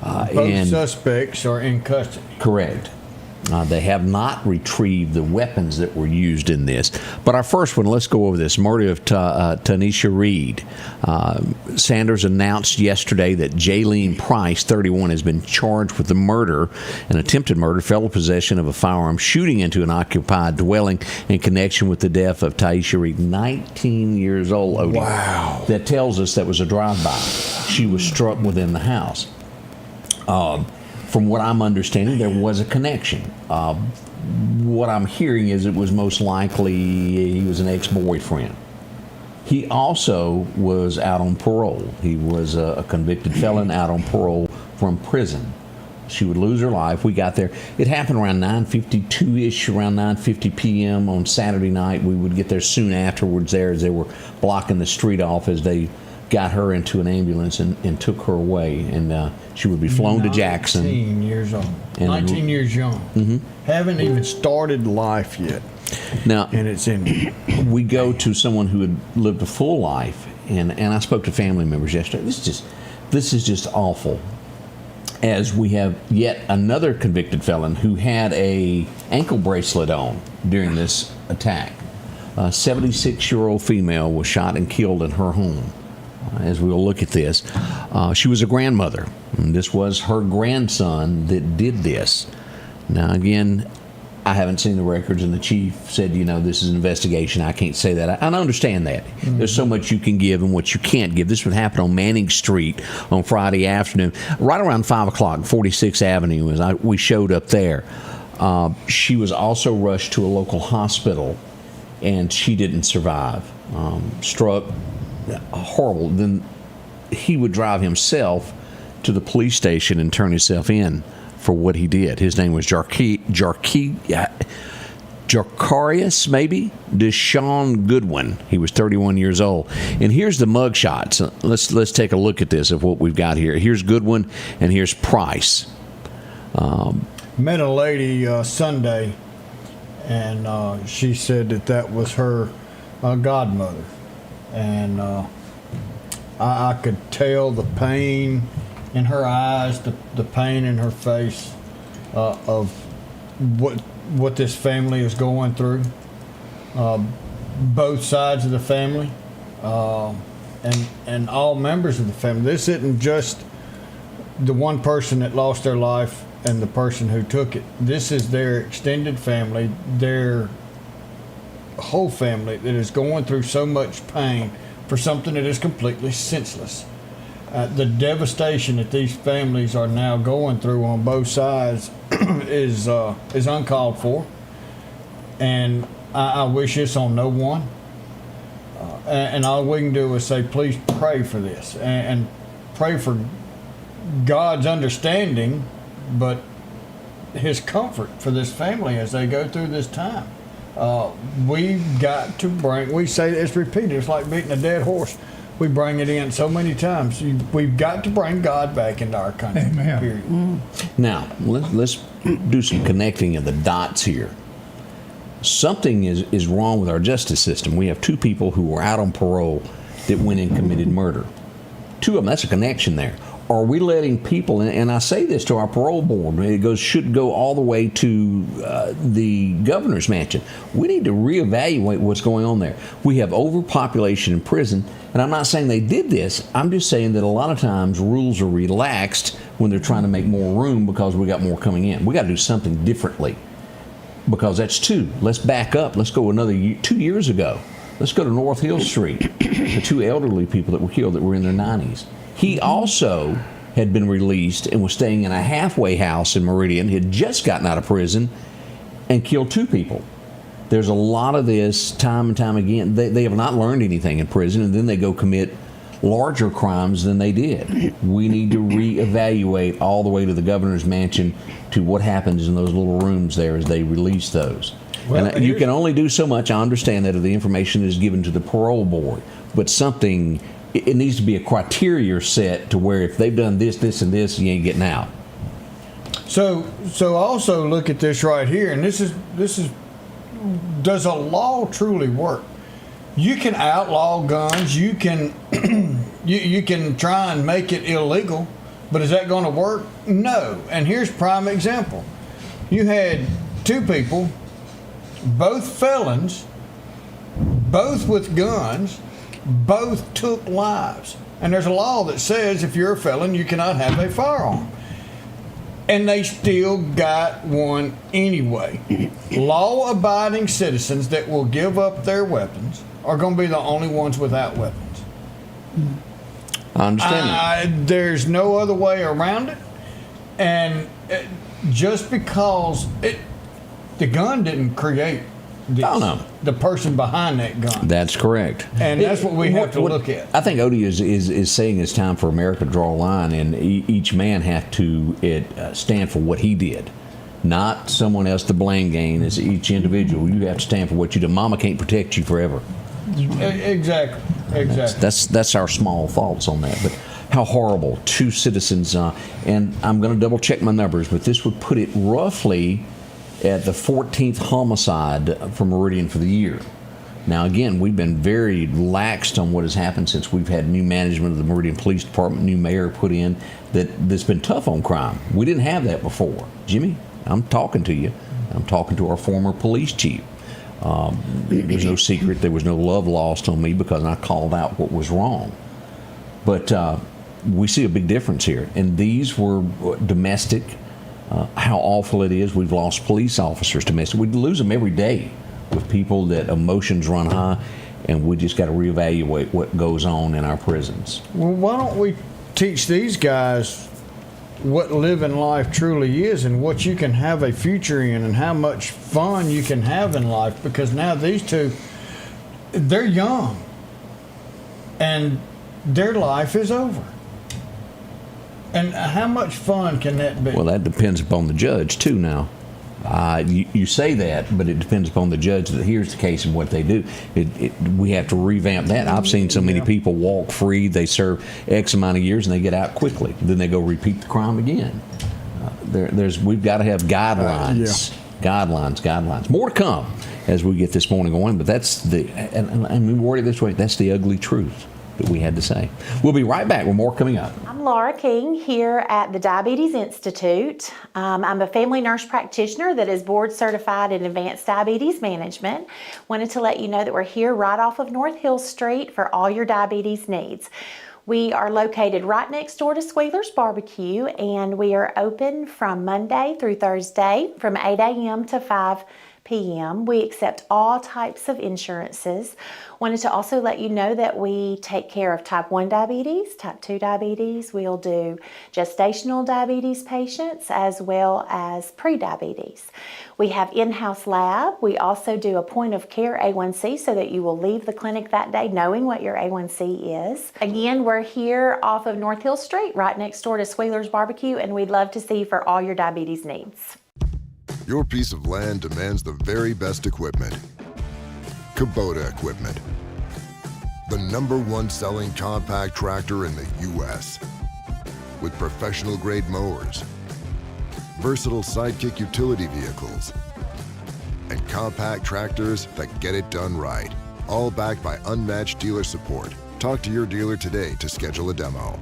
[SPEAKER 3] Both suspects are in custody.
[SPEAKER 2] Correct. They have not retrieved the weapons that were used in this. But our first one, let's go over this. Murder of Tanisha Reed. Sanders announced yesterday that Jaylene Price, 31, has been charged with the murder, an attempted murder, felon possession of a firearm, shooting into an occupied dwelling in connection with the death of Taisha Reed, 19 years old, Odie.
[SPEAKER 3] Wow.
[SPEAKER 2] That tells us that was a drive-by. She was struck within the house. From what I'm understanding, there was a connection. What I'm hearing is it was most likely he was an ex-boyfriend. He also was out on parole. He was a convicted felon out on parole from prison. She would lose her life. We got there. It happened around 9:52-ish, around 9:50 p.m. on Saturday night. We would get there soon afterwards there as they were blocking the street off as they got her into an ambulance and took her away. And she would be flown to Jackson.
[SPEAKER 3] 19 years old. 19 years young. Haven't even started life yet.
[SPEAKER 2] Now,
[SPEAKER 3] And it's in.
[SPEAKER 2] we go to someone who had lived a full life, and I spoke to family members yesterday. This is just awful. As we have yet another convicted felon who had a ankle bracelet on during this attack. A 76-year-old female was shot and killed in her home. As we will look at this, she was a grandmother, and this was her grandson that did this. Now, again, I haven't seen the records, and the chief said, this is an investigation. I can't say that. I understand that. There's so much you can give and what you can't give. This would happen on Manning Street on Friday afternoon, right around 5 o'clock, 46th Avenue, as we showed up there. She was also rushed to a local hospital, and she didn't survive. Struck, horrible. Then he would drive himself to the police station and turn himself in for what he did. His name was Jarkarius, maybe? Deshaun Goodwin. He was 31 years old. And here's the mug shots. Let's take a look at this of what we've got here. Here's Goodwin, and here's Price.
[SPEAKER 3] Met a lady Sunday, and she said that was her godmother. And I could tell the pain in her eyes, the pain in her face of what this family is going through. Both sides of the family, and all members of the family. This isn't just the one person that lost their life and the person who took it. This is their extended family, their whole family that is going through so much pain for something that is completely senseless. The devastation that these families are now going through on both sides is uncalled for, and I wish this on no one. And all we can do is say, please pray for this and pray for God's understanding, but His comfort for this family as they go through this time. We've got to bring. We say it's repeated. It's like beating a dead horse. We bring it in so many times. We've got to bring God back into our country.
[SPEAKER 6] Amen.
[SPEAKER 3] Period.
[SPEAKER 2] Now, let's do some connecting of the dots here. Something is wrong with our justice system. We have two people who were out on parole that went and committed murder. Two of them, that's a connection there. Are we letting people, and I say this to our parole board, should go all the way to the governor's mansion. We need to reevaluate what's going on there. We have overpopulation in prison, and I'm not saying they did this. I'm just saying that a lot of times rules are relaxed when they're trying to make more room because we got more coming in. We got to do something differently because that's two. Let's back up. Let's go another 2 years ago. Let's go to North Hill Street. The two elderly people that were killed that were in their 90s. He also had been released and was staying in a halfway house in Meridian. He had just gotten out of prison and killed two people. There's a lot of this time and time again. They have not learned anything in prison, and then they go commit larger crimes than they did. We need to reevaluate all the way to the governor's mansion to what happens in those little rooms there as they release those. Well, and you can only do so much. I understand that if the information is given to the parole board, but something... It needs to be a criteria set to where if they've done this, this, and this, you ain't getting out.
[SPEAKER 3] So also look at this right here, and this is does a law truly work? You can outlaw guns, you can you can try and make it illegal, but is that going to work? No. And here's prime example. You had two people, both felons, both with guns. Both took lives. And there's a law that says if you're a felon, you cannot have a firearm. And they still got one anyway. Law-abiding citizens that will give up their weapons are going to be the only ones without weapons.
[SPEAKER 2] I understand that.
[SPEAKER 3] There's no other way around it. And just because the gun didn't create the person behind that gun.
[SPEAKER 2] That's correct.
[SPEAKER 3] And that's what we have to look at.
[SPEAKER 2] I think Odie is saying it's time for America to draw a line, and each man have to stand for what he did, not someone else to blame game. As each individual, you have to stand for what you do. Mama can't protect you forever.
[SPEAKER 3] Exactly.
[SPEAKER 2] That's our small thoughts on that. But how horrible. Two citizens, and I'm going to double check my numbers, but this would put it roughly at the 14th homicide for Meridian for the year. Now, again, we've been very laxed on what has happened since we've had new management of the Meridian Police Department, new mayor put in, that's been tough on crime. We didn't have that before. Jimmy, I'm talking to you. I'm talking to our former police chief. There's no secret there was no love lost on me because I called out what was wrong. But we see a big difference here. And these were domestic how awful it is. We've lost police officers to mess. We lose them every day with people that emotions run high, and we just got to reevaluate what goes on in our prisons.
[SPEAKER 3] Well, why don't we teach these guys what living life truly is and what you can have a future in and how much fun you can have in life? Because now these two, they're young and their life is over. And how much fun can that be?
[SPEAKER 2] Well, that depends upon the judge too now. You say that, but it depends upon the judge that hears the case and what they do. We have to revamp that. I've seen so many people walk free, they serve X amount of years, and they get out quickly. Then they go repeat the crime again. We've got to have guidelines. Guidelines. More to come as we get this morning going, but that's and we word it this way, that's the ugly truth that we had to say. We'll be right back with more coming up.
[SPEAKER 8] I'm Laura King here at the Diabetes Institute. I'm a family nurse practitioner that is board certified in advanced diabetes management. Wanted to let you know that we're here right off of North Hill Street for all your diabetes needs. We are located right next door to Squealer's Barbecue, and we are open from Monday through Thursday from 8 a.m. to 5 p.m. We accept all types of insurances. Wanted to also let you know that we take care of type 1 diabetes, type 2 diabetes. We'll do gestational diabetes patients as well as pre-diabetes. We have in-house lab. We also do a point of care A1C so that you will leave the clinic that day knowing what your A1C is. Again, we're here off of North Hill Street, right next door to Squealer's Barbecue, and we'd love to see you for all your diabetes needs.
[SPEAKER 9] Your piece of land demands the very best equipment. Kubota equipment. The #1 selling compact tractor in the U.S. with professional grade mowers, versatile sidekick utility vehicles, and compact tractors that get it done right. All backed by unmatched dealer support. Talk to your dealer today to schedule a demo.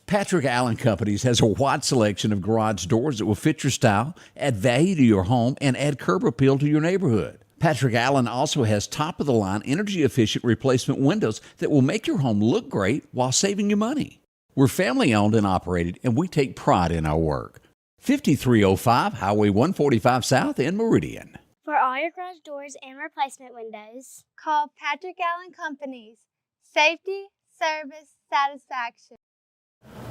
[SPEAKER 2] Patrick Allen Companies has a wide selection of garage doors that will fit your style, add value to your home, and add curb appeal to your neighborhood. Patrick Allen also has top-of-the-line, energy-efficient replacement windows that will make your home look great while saving you money. We're family-owned and operated, and we take pride in our work. 5305 Highway 145 South in Meridian.
[SPEAKER 10] For all your garage doors and replacement windows,
[SPEAKER 11] call Patrick Allen Companies. Safety, service, satisfaction.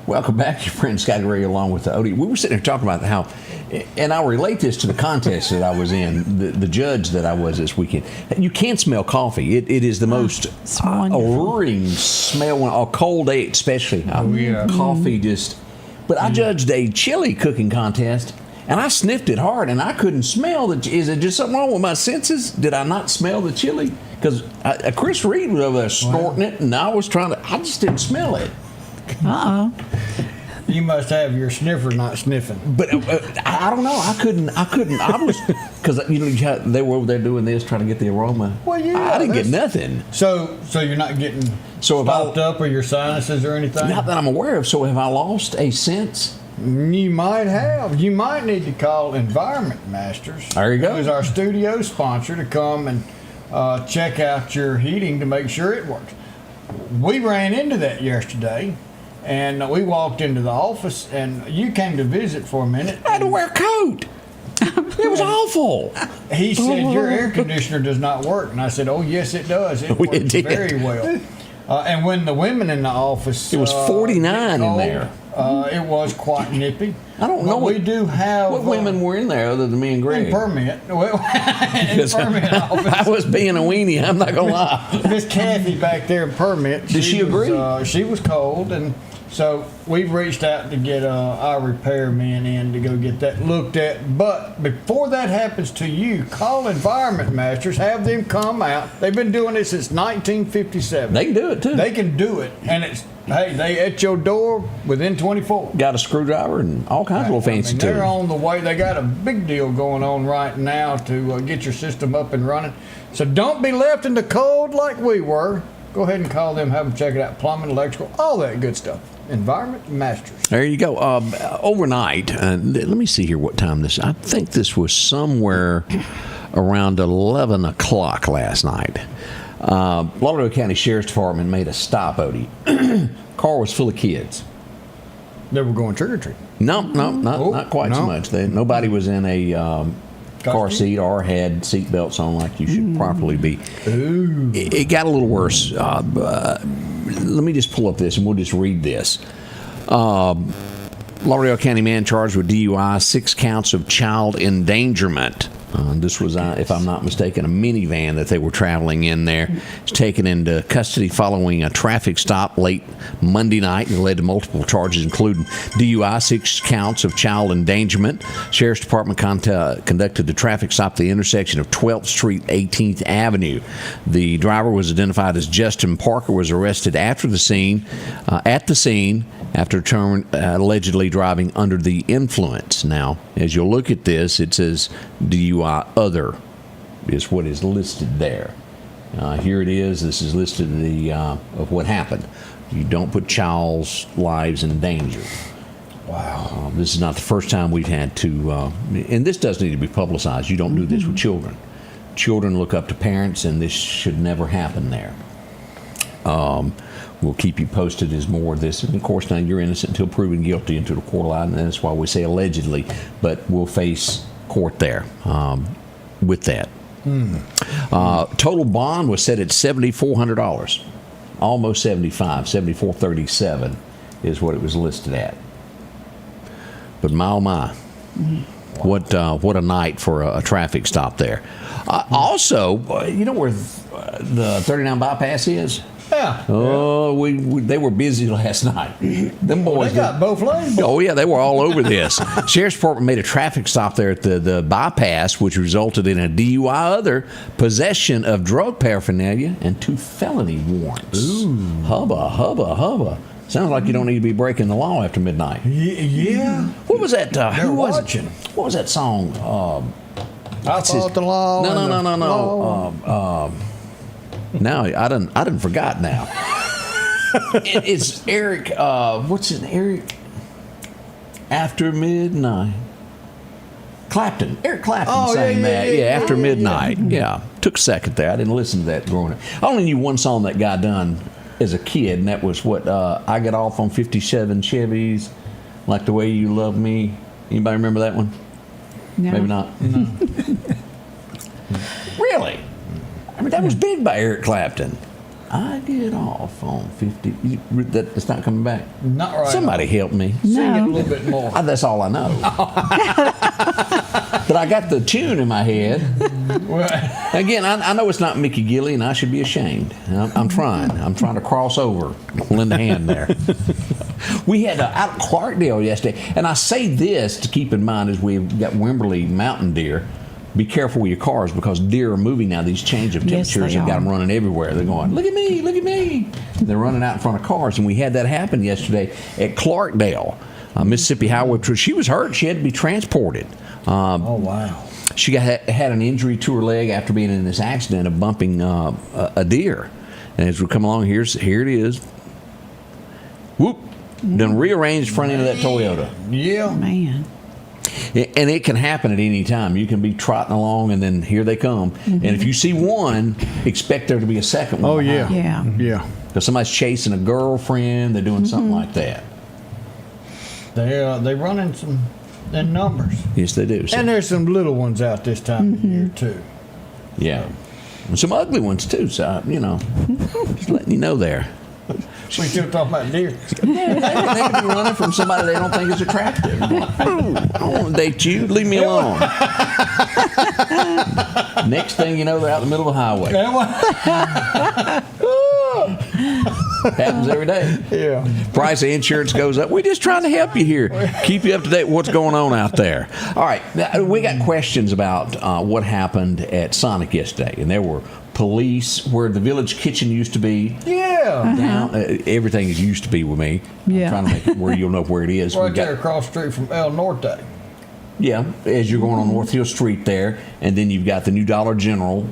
[SPEAKER 2] Welcome back, your friend Scotty Ray along with the Odie. We were sitting here talking about how, and I'll relate this to the contest that I was in, the judge that I was this weekend. You can't smell coffee. It is the most alluring smell, on a cold day especially. Coffee just, but I judged a chili cooking contest, and I sniffed it hard, and I couldn't smell it. Is it just something wrong with my senses? Did I not smell the chili? Because Chris Reed was over there snorting it, and I just didn't smell it.
[SPEAKER 3] You must have your sniffer not sniffing.
[SPEAKER 2] But I don't know. I couldn't. I was, because they were over there doing this, trying to get the aroma.
[SPEAKER 3] Well, yeah,
[SPEAKER 2] I didn't get nothing.
[SPEAKER 3] So you're not getting stopped up with your sinuses or anything?
[SPEAKER 2] Not that I'm aware of. So have I lost a sense?
[SPEAKER 3] You might have. You might need to call Environment Masters.
[SPEAKER 2] There you go.
[SPEAKER 3] Who's our studio sponsor, to come and check out your heating to make sure it works. We ran into that yesterday. And we walked into the office, and you came to visit for a minute.
[SPEAKER 2] I had to wear a coat. It was awful.
[SPEAKER 3] He said, your air conditioner does not work. And I said, oh, yes, it does. It works very well. And when the women in the office...
[SPEAKER 2] It was 49 in there.
[SPEAKER 3] It was quite nippy.
[SPEAKER 2] I don't know.
[SPEAKER 3] We do have...
[SPEAKER 2] What women were in there other than me and Greg?
[SPEAKER 3] In permit. Well, in permit office.
[SPEAKER 2] I was being a weenie, I'm not going to lie.
[SPEAKER 3] Miss Kathy back there in permit.
[SPEAKER 2] Did she agree?
[SPEAKER 3] She was cold, and... So we've reached out to get our repairmen in to go get that looked at. But before that happens to you, call Environment Masters, have them come out. They've been doing this since 1957.
[SPEAKER 2] They can do it too.
[SPEAKER 3] They can do it, and it's they at your door within 24.
[SPEAKER 2] Got a screwdriver and all kinds of little fancy tools.
[SPEAKER 3] They're on the way. They got a big deal going on right now to get your system up and running. So don't be left in the cold like we were. Go ahead and call them, have them check it out. Plumbing, electrical, all that good stuff. Environment Masters.
[SPEAKER 2] There you go. Overnight, let me see here what time this... I think this was somewhere around 11 o'clock last night. Lauderdale County Sheriff's Department made a stop, Odie. Car was full of kids.
[SPEAKER 3] They were going trick-or-treating.
[SPEAKER 2] No, not quite so much. Nobody was in a car seat or had seat belts on like you should properly be.
[SPEAKER 3] Ooh.
[SPEAKER 2] It got a little worse. Let me just pull up this and we'll just read this. Lauderdale County man charged with DUI, 6 counts of child endangerment. This was, if I'm not mistaken, a minivan that they were traveling in there. It's taken into custody following a traffic stop late Monday night and led to multiple charges, including DUI, 6 counts of child endangerment. Sheriff's Department conducted the traffic stop at the intersection of 12th Street, 18th Avenue. The driver was identified as Justin Parker, was arrested after the scene, after allegedly driving under the influence. Now, as you'll look at this, it says DUI other is what is listed there. Here it is. This is listed of what happened. You don't put child's lives in danger.
[SPEAKER 3] Wow.
[SPEAKER 2] This is not the first time we've had to, and this does need to be publicized. You don't do this with children. Children look up to parents, and this should never happen there. We'll keep you posted as more of this. And of course, now you're innocent until proven guilty into the court line, and that's why we say allegedly, but we'll face court there with that. Total bond was set at $7,400, almost $75,000, $7,437 is what it was listed at. But my oh my, what a night for a traffic stop there. Also, you know where the 39 bypass is?
[SPEAKER 3] Yeah.
[SPEAKER 2] Oh, they were busy last night. Them boys.
[SPEAKER 3] They got both lanes.
[SPEAKER 2] Oh yeah, they were all over this. Sheriff's Department made a traffic stop there at the bypass, which resulted in a DUI, other possession of drug paraphernalia, and 2 felony warrants.
[SPEAKER 3] Ooh.
[SPEAKER 2] Hubba. Sounds like you don't need to be breaking the law after midnight.
[SPEAKER 3] Yeah.
[SPEAKER 2] What was that?
[SPEAKER 3] They're watching.
[SPEAKER 2] What was that song?
[SPEAKER 3] I fought the law.
[SPEAKER 2] No. Now I done forgot now. It's Eric. What's it? Eric. After Midnight. Clapton. Eric Clapton sang that. Yeah, After Midnight. Yeah. Took a second there. I didn't listen to that growing up. I only knew one song that guy done as a kid, and that was what I got off on 57 Chevys, Like the Way You Love Me. Anybody remember that one?
[SPEAKER 5] No.
[SPEAKER 2] Maybe not. No. Really? I mean, that was big by Eric Clapton. I get off on 50. That's not coming back.
[SPEAKER 3] Not right.
[SPEAKER 2] Somebody help me.
[SPEAKER 5] No.
[SPEAKER 3] Sing it a little bit more.
[SPEAKER 2] That's all I know. But I got the tune in my head. Again, I know it's not Mickey Gilley, and I should be ashamed. I'm trying. I'm trying to cross over, lend a hand there. We had out of Clarkdale yesterday, and I say this to keep in mind as we've got Wimberley mountain deer. Be careful with your cars because deer are moving now. These change of temperatures have got them running everywhere. They're going, look at me, look at me. And they're running out in front of cars. And we had that happen yesterday at Clarkdale, Mississippi Highway. She was hurt. She had to be transported.
[SPEAKER 3] Oh, wow.
[SPEAKER 2] She had an injury to her leg after being in this accident of bumping a deer. And as we come along, here it is. Whoop. Done rearranged front end of that Toyota.
[SPEAKER 3] Yeah.
[SPEAKER 5] Man.
[SPEAKER 2] And it can happen at any time. You can be trotting along, and then here they come. And if you see one, expect there to be a second one.
[SPEAKER 3] Oh, yeah.
[SPEAKER 2] behind.
[SPEAKER 3] Yeah.
[SPEAKER 2] Because somebody's chasing a girlfriend. They're doing something like that.
[SPEAKER 3] They running some in numbers.
[SPEAKER 2] Yes, they do. So,
[SPEAKER 3] And there's some little ones out this time of year, too.
[SPEAKER 2] yeah. And some ugly ones, too. So, just letting you know there.
[SPEAKER 3] We still talking about deer.
[SPEAKER 2] They could be running from somebody they don't think is attractive. I don't want to date you. Leave me alone. Next thing you know, they're out in the middle of the highway. Happens every day.
[SPEAKER 3] Yeah.
[SPEAKER 2] Price of insurance goes up. We're just trying to help you here. Keep you up to date with what's going on out there. All right. Now, we got questions about what happened at Sonic yesterday. And there were police where the village kitchen used to be.
[SPEAKER 3] Yeah.
[SPEAKER 2] Down, everything is used to be with me.
[SPEAKER 5] Yeah.
[SPEAKER 2] I'm trying to make it where you'll know where it is.
[SPEAKER 3] Right there across the street from El Norte.
[SPEAKER 2] Yeah, as you're going on North Hill Street there, and then you've got the new Dollar General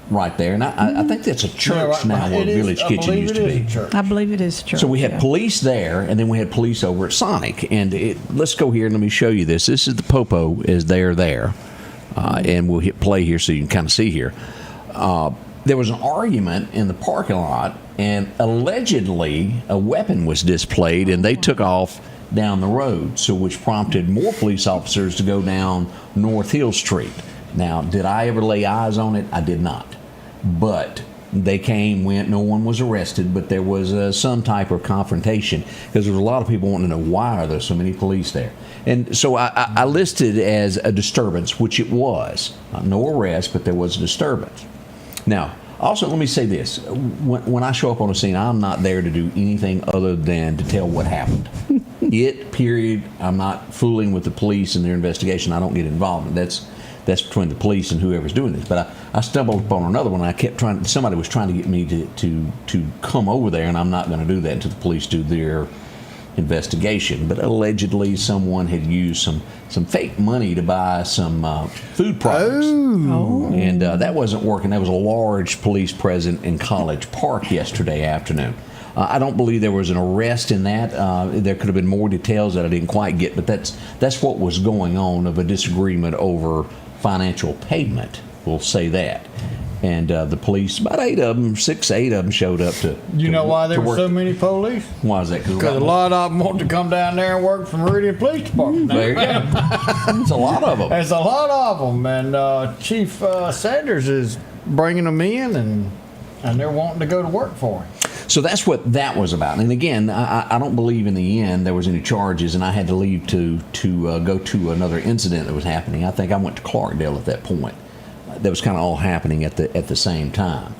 [SPEAKER 2] right there. And I think that's a church now where Village Kitchen used to be.
[SPEAKER 5] I believe it is a church.
[SPEAKER 2] So we had police there, and then we had police over at Sonic. And let's go here and let me show you this. This is the Popo as they're there. And we'll hit play here so you can kind of see here. there was an argument in the parking lot, and allegedly a weapon was displayed, and they took off down the road, so which prompted more police officers to go down North Hill Street. Now, did I ever lay eyes on it? I did not. But they came, went, no one was arrested, but there was some type of confrontation because there was a lot of people wanting to know why are there so many police there. And so I listed as a disturbance, which it was. No arrest, but there was a disturbance. Now, also, let me say this. When I show up on a scene, I'm not there to do anything other than to tell what happened. Period. I'm not fooling with the police and their investigation. I don't get involved. That's between the police and whoever's doing this. But I stumbled upon another one. And I kept trying. Somebody was trying to get me to come over there, and I'm not going to do that until the police do their investigation. But allegedly, someone had used some fake money to buy some food products. And that wasn't working. There was a large police presence in College Park yesterday afternoon. I don't believe there was an arrest in that. There could have been more details that I didn't quite get, but that's what was going on, of a disagreement over financial payment. We'll say that. And the police, about 8 of them, 6, 8 of them showed up to.
[SPEAKER 3] You know why there were so many police?
[SPEAKER 2] Why is that?
[SPEAKER 3] Because a lot of them want to come down there and work for Meridian Police Department.
[SPEAKER 2] There you go. It's a lot of them.
[SPEAKER 3] There's a lot of them, and Chief Sanders is bringing them in, and they're wanting to go to work for him.
[SPEAKER 2] So that's what that was about. And again, I don't believe in the end there was any charges, and I had to leave to go to another incident that was happening. I think I went to Clarkdale at that point. That was kind of all happening at the same time.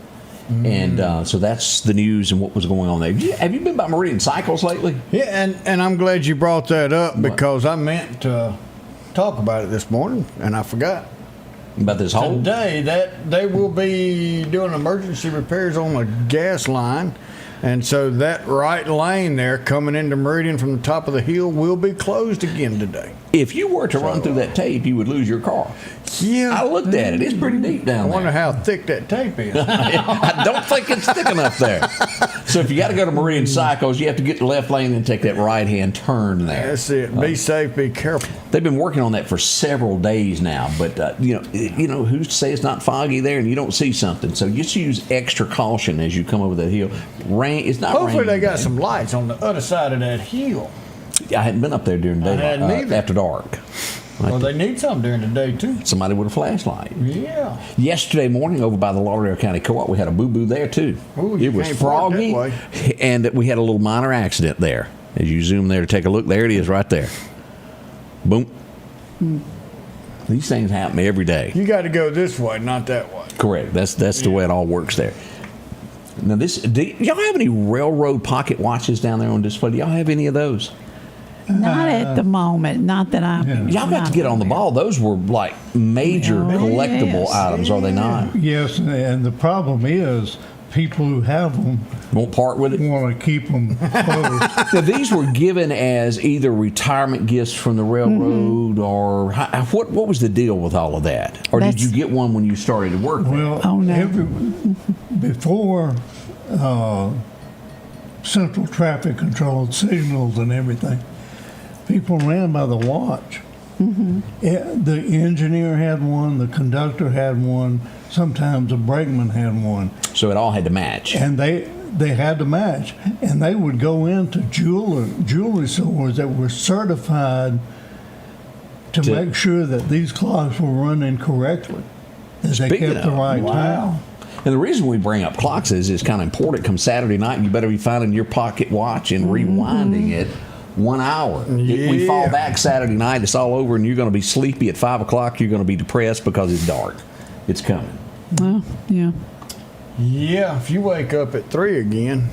[SPEAKER 2] And so that's the news and what was going on there. Have you been by Meridian Cycles lately?
[SPEAKER 3] Yeah, and I'm glad you brought that up because I meant to talk about it this morning, and I forgot.
[SPEAKER 2] About this hole?
[SPEAKER 3] Today, that they will be doing emergency repairs on the gas line. And so that right lane there coming into Meridian from the top of the hill will be closed again today.
[SPEAKER 2] If you were to run through that tape, you would lose your car.
[SPEAKER 3] Yeah.
[SPEAKER 2] I looked at it. It's pretty deep down there.
[SPEAKER 3] I wonder how thick that tape is.
[SPEAKER 2] I don't think it's thick enough there. So if you got to go to Meridian Cycles, you have to get the left lane and take that right-hand turn there.
[SPEAKER 3] That's it. Be safe, be careful.
[SPEAKER 2] They've been working on that for several days now, but you know, who's to say it's not foggy there and you don't see something? So just use extra caution as you come over that hill. It's not
[SPEAKER 3] Hopefully
[SPEAKER 2] raining
[SPEAKER 3] they got
[SPEAKER 2] today.
[SPEAKER 3] some lights on the other side of that hill.
[SPEAKER 2] I hadn't been up there during the day after dark.
[SPEAKER 3] Well, they need some during the day too.
[SPEAKER 2] Somebody with a flashlight.
[SPEAKER 3] Yeah.
[SPEAKER 2] Yesterday morning over by the Lauderdale County Co-op, we had a boo-boo there too.
[SPEAKER 3] Ooh,
[SPEAKER 2] it was froggy, and we had a little minor accident there. As you zoom there to take a look, there it is right there. Boom. These things happen every day.
[SPEAKER 3] You got to go this way, not that way.
[SPEAKER 2] Correct. That's the way it all works there. Now, do y'all have any railroad pocket watches down there on display? Do y'all have any of those?
[SPEAKER 5] Not at the moment. Not that I.
[SPEAKER 2] Y'all got to get on the ball. Those were like major collectible items, are they not?
[SPEAKER 6] Yes, and the problem is people who have them
[SPEAKER 2] won't part with it.
[SPEAKER 6] Want to keep them close.
[SPEAKER 2] Now, these were given as either retirement gifts from the railroad, or what was the deal with all of that? Or did you get one when you started to work there?
[SPEAKER 6] Well, before central traffic control signals and everything, people ran by the watch. The engineer had one, the conductor had one, sometimes a brakeman had one.
[SPEAKER 2] So it all had to match.
[SPEAKER 6] And they had to match. And they would go into jewelry stores that were certified to make sure that these clocks were running correctly, that they kept the right time.
[SPEAKER 2] And the reason we bring up clocks is it's kind of important. Come Saturday night, you better be finding your pocket watch and rewinding it 1 hour. If we fall back Saturday night, it's all over, and you're going to be sleepy at 5 o'clock. You're going to be depressed because it's dark. It's coming.
[SPEAKER 5] Well, yeah.
[SPEAKER 3] Yeah, if you wake up at 3 again,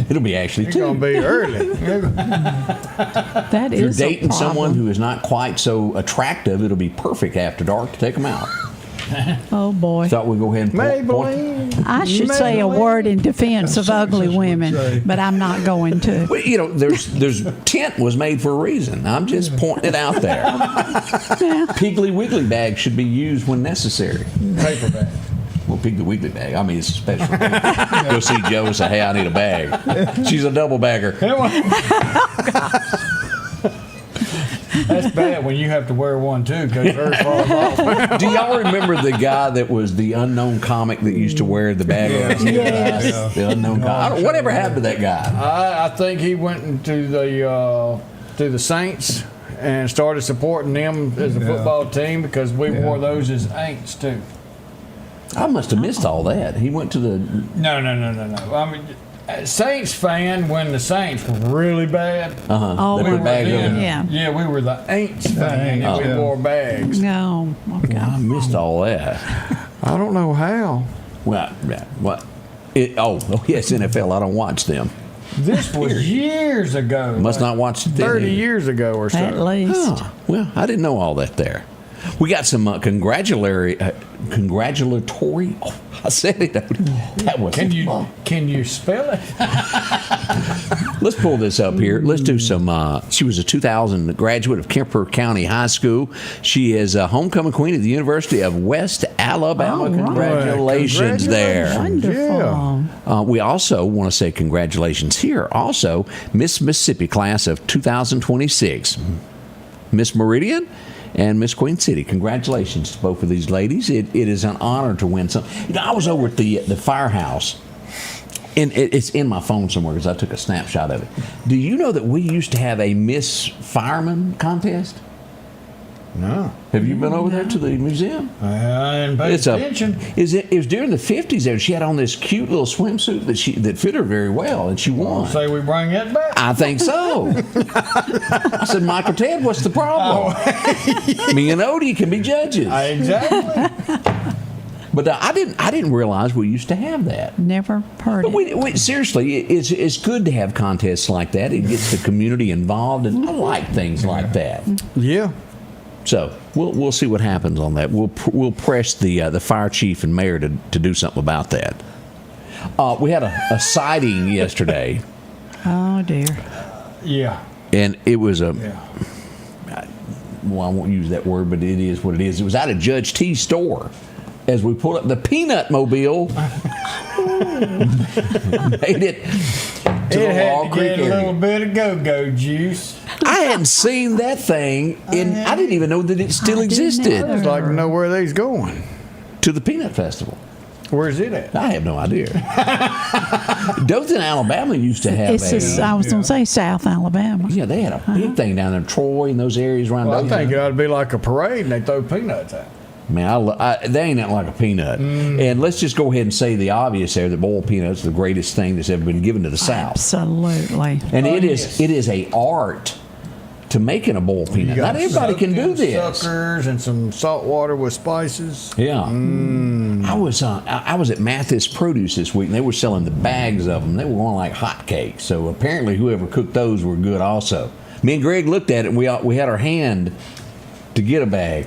[SPEAKER 2] it'll be actually 2.
[SPEAKER 3] It's going to be early.
[SPEAKER 5] That
[SPEAKER 2] if you're
[SPEAKER 5] is
[SPEAKER 2] dating
[SPEAKER 5] a problem.
[SPEAKER 2] someone who is not quite so attractive, it'll be perfect after dark to take them out.
[SPEAKER 5] Oh boy!
[SPEAKER 2] Thought we'd go ahead and
[SPEAKER 3] Maybelline.
[SPEAKER 5] I should say a word in defense of ugly women, but I'm not going to.
[SPEAKER 2] Well, you know, there's tint was made for a reason. I'm just pointing it out there. Piggly Wiggly bag should be used when necessary.
[SPEAKER 3] Paper bag.
[SPEAKER 2] Well, Piggly Wiggly bag. I mean, it's a special thing. Go see Joe and say, "Hey, I need a bag." She's a double bagger.
[SPEAKER 3] That's bad when you have to wear one too because yours falls off.
[SPEAKER 2] Do y'all remember the guy that was the unknown comic that used to wear the bag on his head?
[SPEAKER 5] Yes.
[SPEAKER 2] The unknown comic. Whatever happened to that guy?
[SPEAKER 3] I think he went into the Saints and started supporting them as a football team because we wore those as ain'ts too.
[SPEAKER 2] I must have missed all that. He went to the...
[SPEAKER 3] No. I mean, Saints fan when the Saints were really bad.
[SPEAKER 5] Oh,
[SPEAKER 2] They put bags on.
[SPEAKER 5] yeah.
[SPEAKER 3] We were the Aints fan and we wore bags.
[SPEAKER 5] No. Okay.
[SPEAKER 2] I missed all that.
[SPEAKER 3] I don't know how.
[SPEAKER 2] Well, yeah, what? Oh, yes, NFL. I don't watch them.
[SPEAKER 3] This was years ago.
[SPEAKER 2] Must not watch it then
[SPEAKER 3] 30
[SPEAKER 2] either.
[SPEAKER 3] years ago or so.
[SPEAKER 5] At least.
[SPEAKER 2] Oh, well, I didn't know all that there. We got some congratulatory. Oh, I said it. That was
[SPEAKER 3] Can you spell it?
[SPEAKER 2] Let's pull this up here. Let's do some. She was a 2000 graduate of Kemper County High School. She is a homecoming queen at the University of West Alabama.
[SPEAKER 5] All right.
[SPEAKER 2] Congratulations there.
[SPEAKER 5] Wonderful.
[SPEAKER 2] We also want to say congratulations here. Also, Miss Mississippi class of 2026, Miss Meridain and Miss Queen City. Congratulations to both of these ladies. It is an honor to win some. You know, I was over at the firehouse, and it's in my phone somewhere because I took a snapshot of it. Do you know that we used to have a Miss Fireman contest?
[SPEAKER 3] No.
[SPEAKER 2] Have you been over there to the museum?
[SPEAKER 3] I didn't pay attention.
[SPEAKER 2] It was during the 50s there. She had on this cute little swimsuit that fit her very well, and she won.
[SPEAKER 3] Say we bring that back?
[SPEAKER 2] I think so. I said, Michael Ted, what's the problem? Me and Odie can be judges.
[SPEAKER 3] Exactly.
[SPEAKER 2] But I didn't realize we used to have that.
[SPEAKER 5] Never heard
[SPEAKER 2] But
[SPEAKER 5] it.
[SPEAKER 2] seriously, it's good to have contests like that. It gets the community involved, and I like things like that.
[SPEAKER 3] Yeah.
[SPEAKER 2] So we'll see what happens on that. We'll press the fire chief and mayor to do something about that. We had a sighting yesterday.
[SPEAKER 5] Oh, dear.
[SPEAKER 3] Yeah.
[SPEAKER 2] And it was
[SPEAKER 3] Yeah.
[SPEAKER 2] well, I won't use that word, but it is what it is. It was out of Judge T's store. As we pulled up the peanut mobile, made it to the Laurel Creek
[SPEAKER 3] a
[SPEAKER 2] area.
[SPEAKER 3] little bit of go-go juice.
[SPEAKER 2] I hadn't seen that thing, and I didn't even know that it still existed.
[SPEAKER 3] I'd like to know where they's going.
[SPEAKER 2] To the Peanut Festival.
[SPEAKER 3] Where's it at?
[SPEAKER 2] I have no idea. Dothan, Alabama used to have
[SPEAKER 5] I was going to say South Alabama.
[SPEAKER 2] Yeah, they had a big thing down there in Troy and those areas around
[SPEAKER 3] Well, I
[SPEAKER 2] Dothan.
[SPEAKER 3] think it ought to be like a parade and they throw peanuts out.
[SPEAKER 2] Man, they ain't nothing like a peanut. And let's just go ahead and say the obvious there, that boiled peanuts are the greatest thing that's ever been given to the South.
[SPEAKER 5] Absolutely.
[SPEAKER 2] And it is a art to making a boiled peanut. Not everybody can do this.
[SPEAKER 3] Suckers and some salt water with spices.
[SPEAKER 2] Yeah. I was at Mathis Produce this week, and they were selling the bags of them. They were going like hotcakes. So apparently whoever cooked those were good also. Me and Greg looked at it, and we had our hand to get a bag.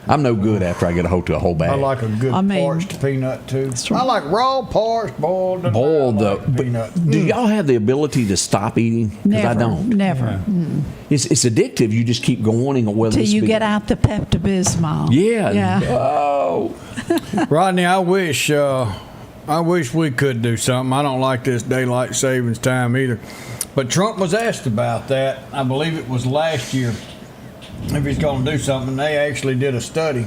[SPEAKER 2] I'm no good after I get a hold to a whole bag.
[SPEAKER 3] I like a good parched peanut too. I like raw, parched, boiled. Peanut.
[SPEAKER 2] Do y'all have the ability to stop eating? Because I don't.
[SPEAKER 5] Never.
[SPEAKER 2] It's addictive. You just keep going.
[SPEAKER 5] Till you get out the Pepto-Bismol.
[SPEAKER 2] Yeah. Oh.
[SPEAKER 3] Rodney, I wish we could do something. I don't like this daylight savings time either. But Trump was asked about that. I believe it was last year. If he's going to do something, they actually did a study,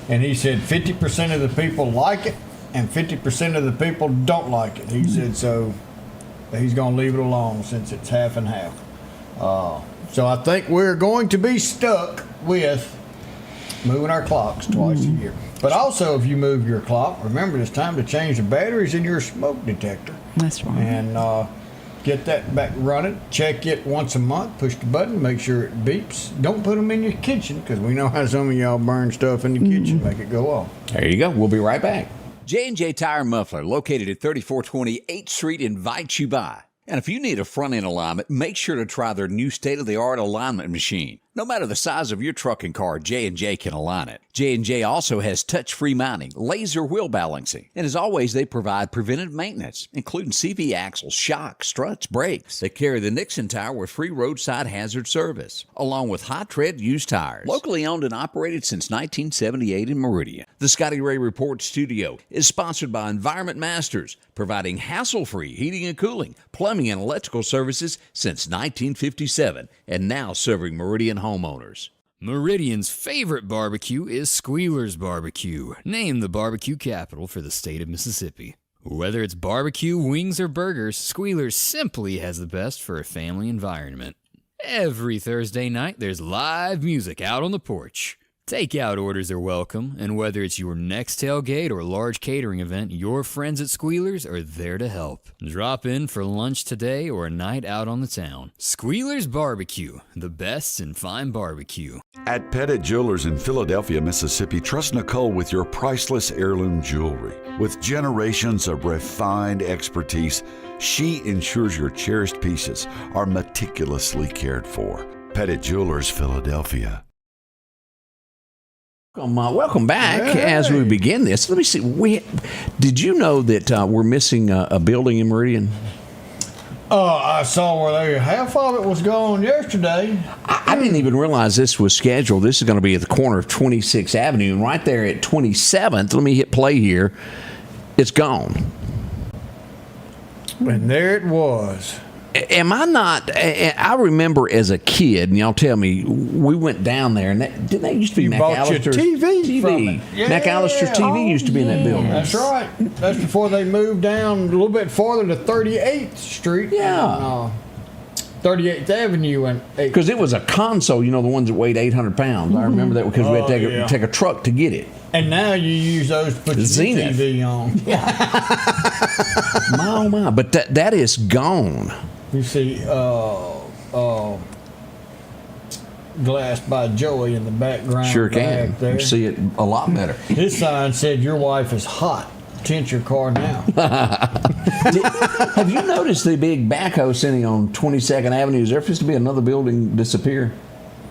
[SPEAKER 3] and he said 50% of the people like it, and 50% of the people don't like it. He said so. He's going to leave it alone since it's half and half. So I think we're going to be stuck with moving our clocks twice a year. But also, if you move your clock, remember it's time to change the batteries in your smoke detector.
[SPEAKER 5] That's right.
[SPEAKER 3] And get that back running. Check it once a month. Push the button. Make sure it beeps. Don't put them in your kitchen because we know how some of y'all burn stuff in the kitchen. Make it go off.
[SPEAKER 2] There you go. We'll be right back.
[SPEAKER 12] J&J Tire Muffler, located at 3420 8th Street, invites you by. And if you need a front-end alignment, make sure to try their new state-of-the-art alignment machine. No matter the size of your truck and car, J&J can align it. J&J also has touch-free mounting, laser wheel balancing, and as always, they provide preventive maintenance, including CV axles, shocks, struts, brakes. They carry the Nixon tire with free roadside hazard service, along with hot tread used tires. Locally owned and operated since 1978 in Meridian. The Scotty Ray Report studio is sponsored by Environment Masters, providing hassle-free heating and cooling, plumbing and electrical services since 1957, and now serving Meridian
[SPEAKER 13] homeowners. Meridian's favorite barbecue is Squealer's Barbecue, named the barbecue capital for the state of Mississippi. Whether it's barbecue, wings, or burgers, Squealer's simply has the best for a family environment. Every Thursday night, there's live music out on the porch. Takeout orders are welcome, and whether it's your next tailgate or large catering event, your friends at Squealer's are there to help. Drop in for lunch today or a night out on the town. Squealer's Barbecue, the best in fine barbecue.
[SPEAKER 14] At Pettit Jewelers in Philadelphia, Mississippi, trust Nicole with your priceless heirloom jewelry. With generations of refined expertise, she ensures your cherished pieces are meticulously cared for. Pettit Jewelers, Philadelphia.
[SPEAKER 2] Welcome back. As we begin this, let me see. Did you know that we're missing a building in Meridian?
[SPEAKER 3] I saw where half of it was gone yesterday.
[SPEAKER 2] I didn't even realize this was scheduled. This is going to be at the corner of 26th Avenue, and right there at 27th. Let me hit play here. It's gone.
[SPEAKER 3] And there it was.
[SPEAKER 2] Am I not? I remember as a kid, and y'all tell me, we went down there, and didn't that used to be McAllister's
[SPEAKER 3] TV? From it. Yeah.
[SPEAKER 2] McAllister's TV used to be in that building.
[SPEAKER 3] That's right. That's before they moved down a little bit farther to 38th Street.
[SPEAKER 2] Yeah.
[SPEAKER 3] 38th Avenue and 8th.
[SPEAKER 2] Because it was a console, the ones that weighed 800 pounds. I remember that because we had to take a truck to get it.
[SPEAKER 3] And now you use those to put your TV on.
[SPEAKER 2] My, oh my. But that is gone.
[SPEAKER 3] You see Glass by Joey in the background.
[SPEAKER 2] Sure can.
[SPEAKER 3] There.
[SPEAKER 2] You see it a lot better.
[SPEAKER 3] His sign said, "Your wife is hot. Tint your car now."
[SPEAKER 2] Have you noticed the big backhoe sitting on 22nd Avenue? Is there supposed to be another building disappear?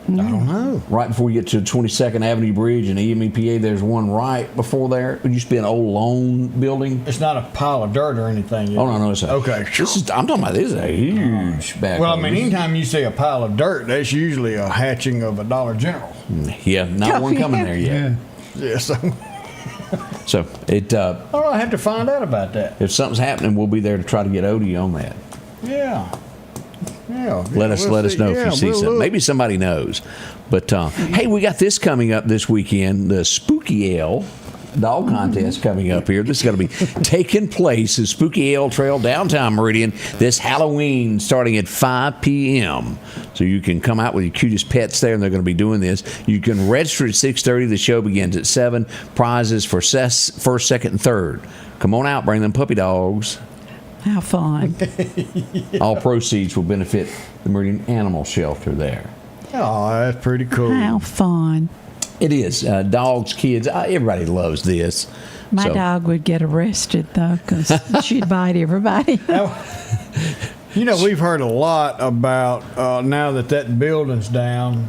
[SPEAKER 3] I don't know.
[SPEAKER 2] Right before you get to 22nd Avenue Bridge and EMEPA, there's one right before there. It used to be an old loan building.
[SPEAKER 3] It's not a pile of dirt or anything.
[SPEAKER 2] Oh, no, it's
[SPEAKER 3] okay.
[SPEAKER 2] I'm talking about this is a huge backhoe.
[SPEAKER 3] Well, I mean, anytime you see a pile of dirt, that's usually a hatching of a Dollar General.
[SPEAKER 2] Yeah, not one coming there yet.
[SPEAKER 3] Yeah, so
[SPEAKER 2] it.
[SPEAKER 3] I have to find out about that.
[SPEAKER 2] If something's happening, we'll be there to try to get Odie on that.
[SPEAKER 3] Yeah. Yeah,
[SPEAKER 2] let us know if you see something. Maybe somebody knows. But hey, we got this coming up this weekend. The Spooky Ale dog contest coming up here. This is going to be taking place at Spooky Ale Trail, downtown Meridian, this Halloween, starting at 5 p.m. So you can come out with your cutest pets there, and they're going to be doing this. You can register at 6:30. The show begins at 7. Prizes for first, second, and third. Come on out. Bring them puppy dogs.
[SPEAKER 5] How fun.
[SPEAKER 2] All proceeds will benefit the Meridian Animal Shelter there.
[SPEAKER 3] Oh, that's pretty cool.
[SPEAKER 5] How fun.
[SPEAKER 2] It is. Dogs, kids, everybody loves this.
[SPEAKER 5] My dog would get arrested, though, because she'd bite everybody.
[SPEAKER 3] We've heard a lot about, now that building's down,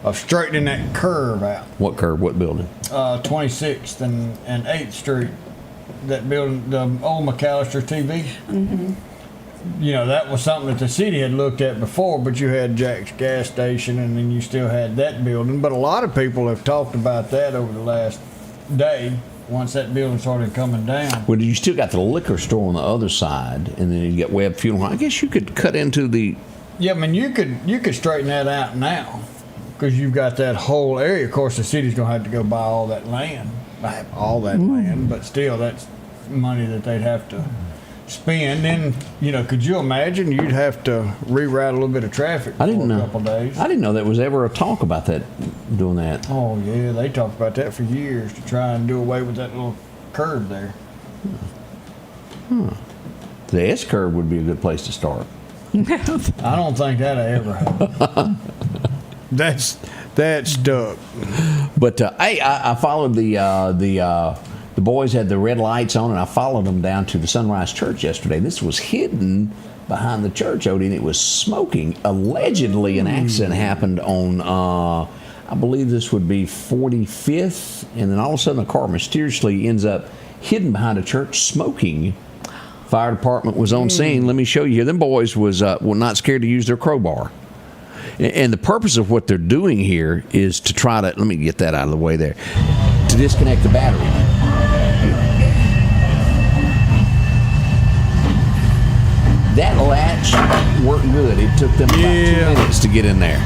[SPEAKER 3] of straightening that curve out.
[SPEAKER 2] What curve? What building?
[SPEAKER 3] 26th and 8th Street. That building, the old McAllister TV. Mm-hmm. That was something that the city had looked at before, but you had Jack's gas station, and then you still had that building. But a lot of people have talked about that over the last day, once that building started coming down.
[SPEAKER 2] Well, you still got the liquor store on the other side, and then you get Webb Funeral Home. I guess you could cut into the...
[SPEAKER 3] Yeah, I mean, you could straighten that out now, because you've got that whole area. Of course, the city's going to have to go buy all that land. Land, but still, that's money that they'd have to spend. Then, could you imagine you'd have to reroute a little bit of traffic for a couple days?
[SPEAKER 2] I didn't know there was ever a talk about that, doing that.
[SPEAKER 3] Oh, yeah, they talked about that for years to try and do away with that little curve there.
[SPEAKER 2] The S curve would be a good place to start.
[SPEAKER 3] I don't think that'll ever happen. That's stuck.
[SPEAKER 2] But I followed the boys had the red lights on, and I followed them down to the Sunrise Church yesterday. This was hidden behind the church, Odie, and it was smoking. Allegedly, an accident happened on, I believe this would be 45th, and then all of a sudden a car mysteriously ends up hidden behind a church smoking. Fire department was on scene. Let me show you here. Them boys were not scared to use their crowbar. And the purpose of what they're doing here is to try to, let me get that out of the way there, to disconnect the battery. That latch worked good. It took them about 2 minutes to get in there.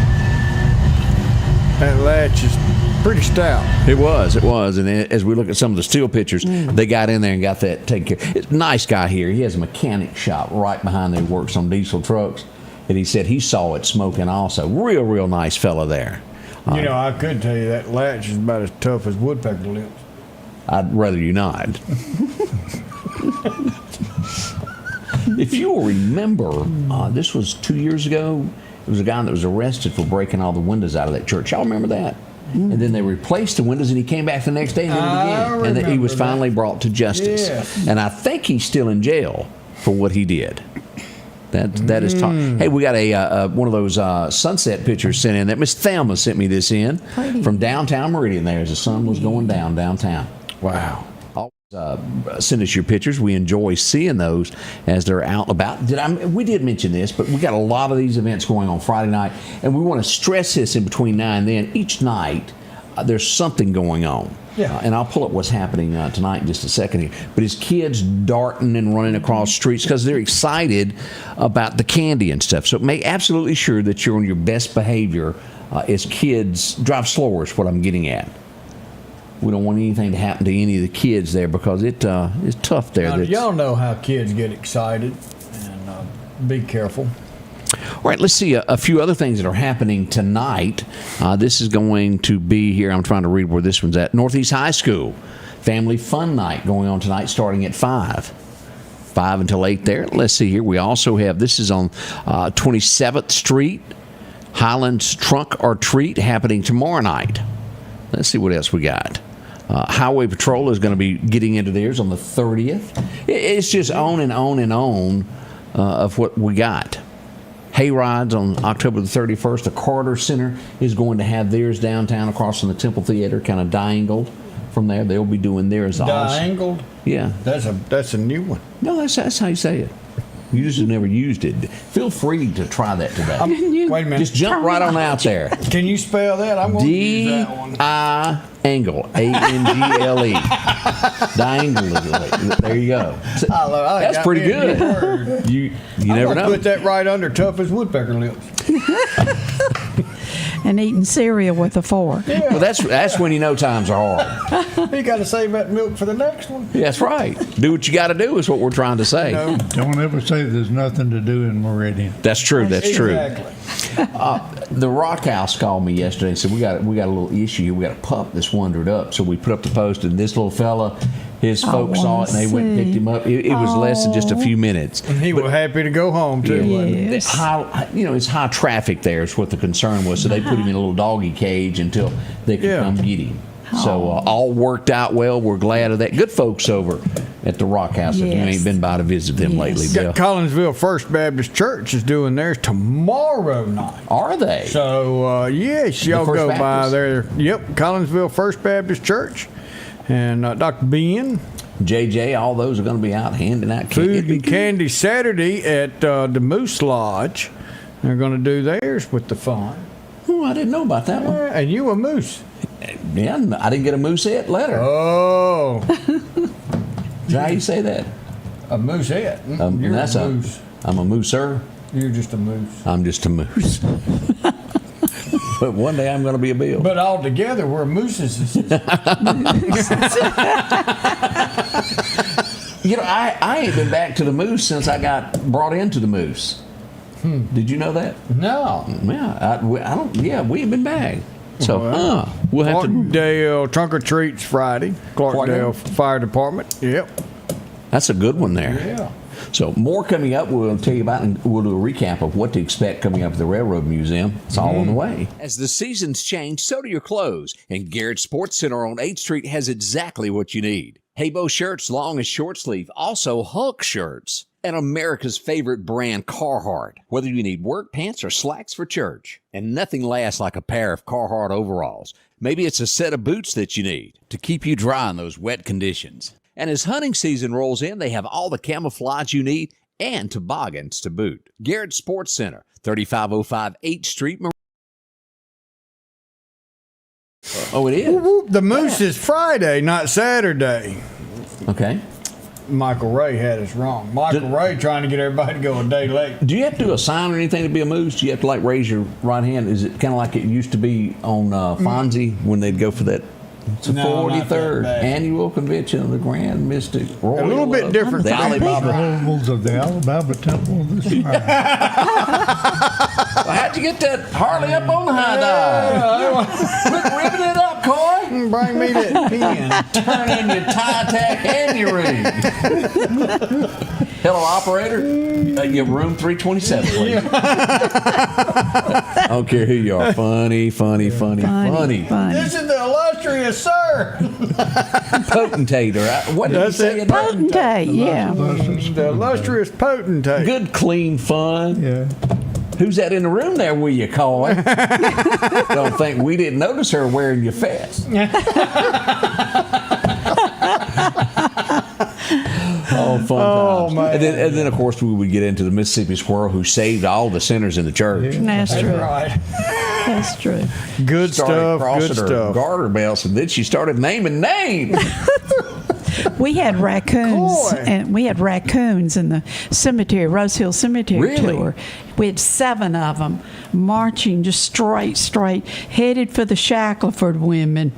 [SPEAKER 3] That latch is pretty stout.
[SPEAKER 2] It was. And as we look at some of the still pictures, they got in there and got that taken care of. It's a nice guy here. He has a mechanic shop right behind there. He works on diesel trucks. And he said he saw it smoking also. Real nice fella there.
[SPEAKER 3] I could tell you that latch is about as tough as woodpecker lips.
[SPEAKER 2] I'd rather you not. If you will remember, this was 2 years ago. There was a guy that was arrested for breaking all the windows out of that church. Y'all remember that? And then they replaced the windows, and he came back the next day and did it again. And he was finally brought to justice. Yes. And I think he's still in jail for what he did. That is talk. Hey, we got a one of those sunset pictures sent in. That Miss Thelma sent me this in from downtown Meridian. There, as the sun was going downtown. Wow. Send us your pictures. We enjoy seeing those as they're out and about. We did mention this, but we got a lot of these events going on Friday night, and we want to stress this in between now and then. Each night, there's something going on. Yeah. And I'll pull up what's happening tonight in just a second here. But it's kids darting and running across streets because they're excited about the candy and stuff. So make absolutely sure that you're on your best behavior as kids. Drive slower is what I'm getting at. We don't want anything to happen to any of the kids there because it's tough there.
[SPEAKER 3] Now, y'all know how kids get excited, and be careful.
[SPEAKER 2] All right, let's see a few other things that are happening tonight. This is going to be here. I'm trying to read where this one's at. Northeast High School Family Fun Night going on tonight starting at 5 until 8 there. Let's see here. We also have, this is on 27th Street, Highlands Trunk or Treat happening tomorrow night. Let's see what else we got. Highway Patrol is going to be getting into theirs on the 30th. It's just on and on and on of what we got. Hayrides on October the 31st. The Carter Center is going to have theirs downtown across from the Temple Theater, kind of diangled from there. They'll be doing theirs also.
[SPEAKER 3] Diangled?
[SPEAKER 2] Yeah.
[SPEAKER 3] That's a new one.
[SPEAKER 2] No, that's how you say it. You just have never used it. Feel free to try that today.
[SPEAKER 3] Wait a minute.
[SPEAKER 2] Just jump right on out there.
[SPEAKER 3] Can you spell that? I'm going to use that one.
[SPEAKER 2] D-I-angle. A-N-G-L-E. Diangle. There you go. That's pretty good. You never know.
[SPEAKER 3] Put that right under tough as woodpecker lips.
[SPEAKER 5] And eating cereal with a fork.
[SPEAKER 3] Yeah.
[SPEAKER 2] Well, that's when you know times are hard.
[SPEAKER 3] You got to save that milk for the next one.
[SPEAKER 2] Yeah, that's right. Do what you got to do is what we're trying to say.
[SPEAKER 6] No, don't ever say there's nothing to do in Meridian.
[SPEAKER 2] That's true. That's true.
[SPEAKER 3] Exactly.
[SPEAKER 2] The Rock House called me yesterday and said we got a little issue here. We got a pup that's wandered up, so we put up the post, and this little fella, his folks saw it and they went and picked him up. It was less than just a few minutes.
[SPEAKER 3] And he was happy to go home too.
[SPEAKER 5] Yes.
[SPEAKER 2] It's high traffic there is what the concern was. So they put him in a little doggy cage until they could come get him. So all worked out well. We're glad of that. Good folks over at the Rock House. If you ain't been by to visit them lately, Bill.
[SPEAKER 3] Collinsville First Baptist Church is doing theirs tomorrow night.
[SPEAKER 2] Are they?
[SPEAKER 3] So yes, y'all go by there. Yep, Collinsville First Baptist Church, and Dr. Ben.
[SPEAKER 2] JJ, all those are going to be out handing out
[SPEAKER 3] food and candy Saturday at the Moose Lodge. They're going to do theirs with the fun.
[SPEAKER 2] Oh, I didn't know about that one.
[SPEAKER 3] And you a moose.
[SPEAKER 2] Yeah, I didn't get a mooseette letter.
[SPEAKER 3] Oh.
[SPEAKER 2] How you say that?
[SPEAKER 3] A mooseette. You're
[SPEAKER 2] that's
[SPEAKER 3] a moose.
[SPEAKER 2] I'm a mooser.
[SPEAKER 3] You're just a moose.
[SPEAKER 2] I'm just a moose. But one day I'm going to be a bill.
[SPEAKER 3] But all together we're mooses.
[SPEAKER 2] I ain't been back to the moose since I got brought into the moose. Did you know that?
[SPEAKER 3] No.
[SPEAKER 2] Yeah, I don't. Yeah, we ain't been back. So, we'll have
[SPEAKER 3] Clarkdale Trunk or Treats Friday. Clarkdale Fire Department. Yep.
[SPEAKER 2] That's a good one there.
[SPEAKER 3] Yeah.
[SPEAKER 2] So more coming up. We'll tell you about, and we'll do a recap of what to expect coming up at the Railroad Museum. It's all on the way.
[SPEAKER 12] As the seasons change, so do your clothes. And Garrett Sports Center on 8th Street has exactly what you need. Haybo shirts, long and short sleeve. Also Hulk shirts. And America's favorite brand, Carhartt. Whether you need work pants or slacks for church. And nothing lasts like a pair of Carhartt overalls. Maybe it's a set of boots that you need to keep you dry in those wet conditions. And as hunting season rolls in, they have all the camouflage you need and toboggans to boot. Garrett Sports Center, 3505 8th Street.
[SPEAKER 2] Oh, it is?
[SPEAKER 3] The Moose is Friday, not Saturday.
[SPEAKER 2] Okay.
[SPEAKER 3] Michael Ray had us wrong. Michael Ray trying to get everybody to go a day late.
[SPEAKER 2] Do you have to do a sign or anything to be a moose? Do you have to like raise your right hand? Is it kind of like it used to be on Fonzie when they'd go for that? It's the 43rd annual convention of the Grand Mystic Royal.
[SPEAKER 3] A little bit different.
[SPEAKER 2] The Alibaba.
[SPEAKER 6] Rules of the Alabama Temple of the Shrine.
[SPEAKER 2] How'd you get that Harley up on the high dive? Quit ripping it up, Coy.
[SPEAKER 3] Bring me that pen.
[SPEAKER 2] Turn in your tie tack and your ring. Hello, operator. Your room 327, please. I don't care who you are. Funny.
[SPEAKER 3] This is the illustrious sir.
[SPEAKER 2] Potentate, right? What did you say?
[SPEAKER 5] Potentate, yeah.
[SPEAKER 3] The illustrious potentate.
[SPEAKER 2] Good, clean fun.
[SPEAKER 6] Yeah.
[SPEAKER 2] Who's that in the room there with you, Coy? Don't think we didn't notice her wearing your vest. Oh, fun times.
[SPEAKER 3] Man.
[SPEAKER 2] And then, of course, we would get into the Mississippi Squirrel who saved all the sinners in the church.
[SPEAKER 5] That's true.
[SPEAKER 3] Right.
[SPEAKER 5] That's true.
[SPEAKER 3] Good stuff.
[SPEAKER 2] Crossing her garter belts, and then she started naming names.
[SPEAKER 5] We had raccoons,
[SPEAKER 3] Coy.
[SPEAKER 5] and we had raccoons in the cemetery, Rose Hill Cemetery
[SPEAKER 2] Really?
[SPEAKER 5] tour. We had 7 of them marching just straight, headed for the Shackleford women,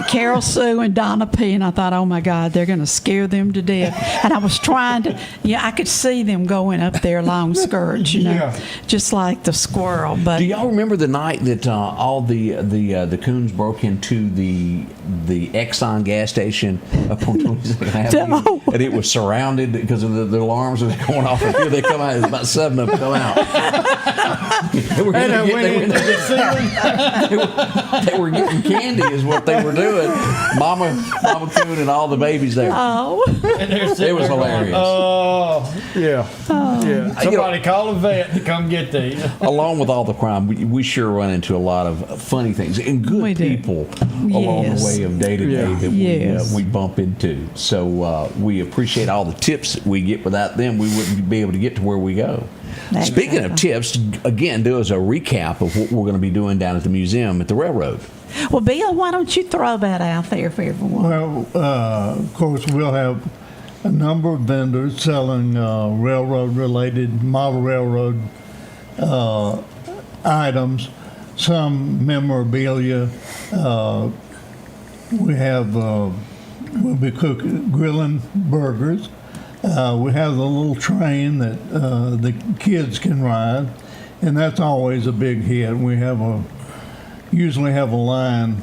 [SPEAKER 5] Carol Sue and Donna P. And I thought, oh my God, they're going to scare them to death. And I was trying to, I could see them going up their long skirts, just like the squirrel. But
[SPEAKER 2] do y'all remember the night that all the coons broke into the Exxon gas station up on 22nd Avenue,
[SPEAKER 5] No.
[SPEAKER 2] and it was surrounded because of the alarms that were going off? And here they come out. There's about 7 of them come out. They were getting candy, is what they were doing. Mama Coon and all the babies there.
[SPEAKER 5] oh,
[SPEAKER 2] It was hilarious.
[SPEAKER 3] Oh, yeah. Yeah. Somebody call a vet to come get these.
[SPEAKER 2] Along with all the crime, we sure run into a lot of funny things and good
[SPEAKER 5] We do.
[SPEAKER 2] people along the way of day to day that we bump into. So we appreciate all the tips that we get. Without them, we wouldn't be able to get to where we go. Speaking of tips, again, do us a recap of what we're going to be doing down at the museum at the railroad.
[SPEAKER 5] well, Bill, why don't you throw that out there for everyone?
[SPEAKER 6] Well, of course, we'll have a number of vendors selling railroad-related, model railroad items, some memorabilia. We have, we'll be grilling burgers. We have the little train that the kids can ride, and that's always a big hit. We usually have a line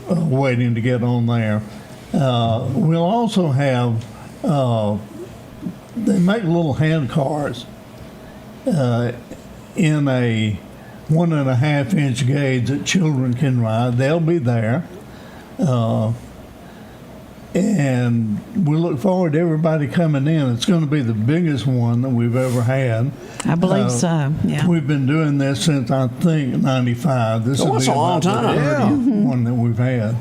[SPEAKER 6] waiting to get on there. We'll also have, they make little hand cars in a 1.5-inch gauge that children can ride. They'll be there. And we look forward to everybody coming in. It's going to be the biggest one that we've ever had.
[SPEAKER 5] I believe so, yeah.
[SPEAKER 6] We've been doing this since, I think, 95. This will be
[SPEAKER 2] that's a long
[SPEAKER 6] about
[SPEAKER 2] time.
[SPEAKER 6] the 30th one that we've had.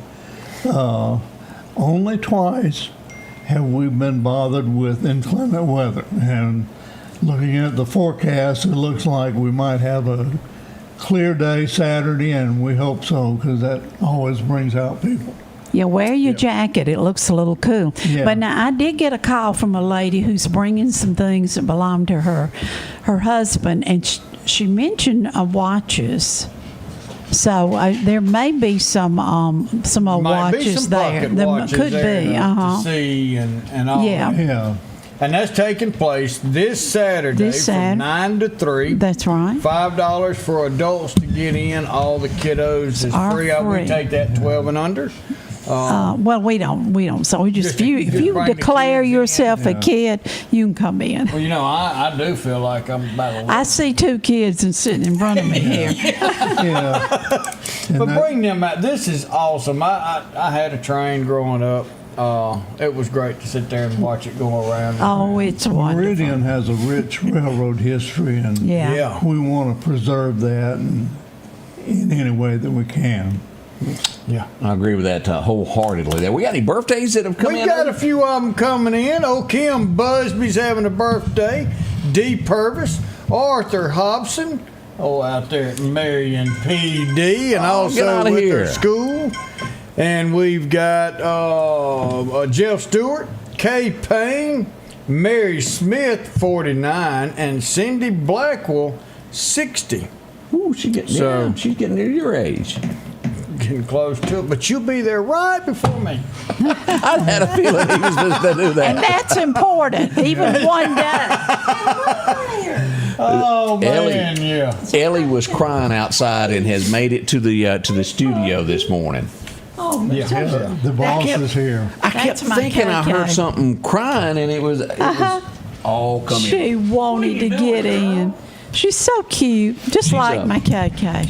[SPEAKER 6] Only twice have we been bothered with inclement weather. And looking at the forecast, it looks like we might have a clear day Saturday, and we hope so, because that always brings out people.
[SPEAKER 5] Yeah, wear your jacket. It looks a little cool.
[SPEAKER 6] Yeah.
[SPEAKER 5] But now I did get a call from a lady who's bringing some things that belong to her husband, and she mentioned watches. So there may be some old watches there.
[SPEAKER 3] Watches
[SPEAKER 5] could
[SPEAKER 3] there
[SPEAKER 5] be.
[SPEAKER 3] to see and all.
[SPEAKER 5] Yeah.
[SPEAKER 6] Yeah.
[SPEAKER 3] And that's taking place this Saturday from 9 to 3.
[SPEAKER 5] That's right.
[SPEAKER 3] $5 for adults to get in. All the kiddos is
[SPEAKER 5] Are
[SPEAKER 3] free.
[SPEAKER 5] free.
[SPEAKER 3] We take that 12 and under.
[SPEAKER 5] Well, we don't. So we
[SPEAKER 3] Just
[SPEAKER 5] if you
[SPEAKER 3] bring the
[SPEAKER 5] declare
[SPEAKER 3] kids in.
[SPEAKER 5] yourself a kid, you can come in.
[SPEAKER 3] Well, I do feel like I'm about
[SPEAKER 5] I see 2 kids and sitting in front of me here.
[SPEAKER 6] Yeah.
[SPEAKER 3] But bring them out. This is awesome. I had a train growing up. It was great to sit there and watch it go around.
[SPEAKER 5] Oh, it's wonderful.
[SPEAKER 6] Meridian has a rich railroad history, and
[SPEAKER 5] Yeah.
[SPEAKER 6] we want to preserve that in any way that we can.
[SPEAKER 3] Yeah.
[SPEAKER 2] I agree with that wholeheartedly. There, we got any birthdays that have come in?
[SPEAKER 3] We got a few of them coming in. Kim Busby's having a birthday. Dee Purvis, Arthur Hobson, out there at Marion PD, and also with their school. And we've got Jeff Stewart, Kay Payne, Mary Smith, 49, and Cindy Blackwell, 60.
[SPEAKER 2] Ooh, she's getting near your age.
[SPEAKER 3] Getting close to it, but you'll be there right before me.
[SPEAKER 2] I had a feeling he was just going to do that.
[SPEAKER 5] And that's important, even one day.
[SPEAKER 3] Oh man,
[SPEAKER 2] Ellie was crying outside and has made it to the studio this morning.
[SPEAKER 5] Oh,
[SPEAKER 6] The boss is here.
[SPEAKER 2] I kept thinking I heard something crying, and it was all coming.
[SPEAKER 5] She wanted to get in. She's so cute, just like my KK.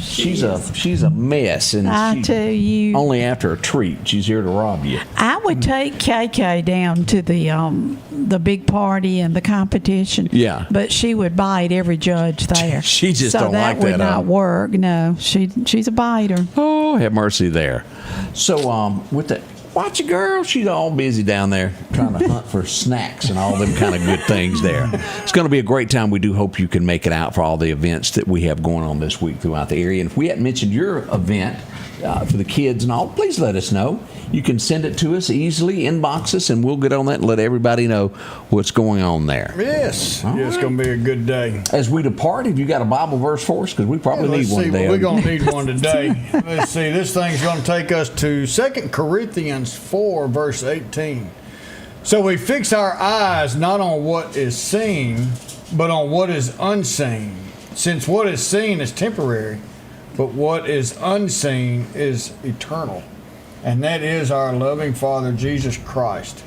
[SPEAKER 2] She's a mess, and
[SPEAKER 5] I tell you,
[SPEAKER 2] only after a treat. She's here to rob you.
[SPEAKER 5] I would take KK down to the big party and the competition.
[SPEAKER 2] Yeah,
[SPEAKER 5] but she would bite every judge there.
[SPEAKER 2] She just don't like that.
[SPEAKER 5] So that would not work. No, she's a biter.
[SPEAKER 2] Oh, have mercy there. So with that. Watch your girl. She's all busy down there trying to hunt for snacks and all them kind of good things there. It's going to be a great time. We do hope you can make it out for all the events that we have going on this week throughout the area. And if we hadn't mentioned your event for the kids and all, please let us know. You can send it to us easily, inbox us, and we'll get on that and let everybody know what's going on there.
[SPEAKER 3] Yes. It's going to be a good day.
[SPEAKER 2] As we depart, have you got a Bible verse for us? Because we probably need one today.
[SPEAKER 3] We're going to need one today. Let's see. This thing's going to take us to 2 Corinthians 4, verse 18. So we fix our eyes not on what is seen, but on what is unseen. Since what is seen is temporary, but what is unseen is eternal. And that is our loving Father, Jesus Christ.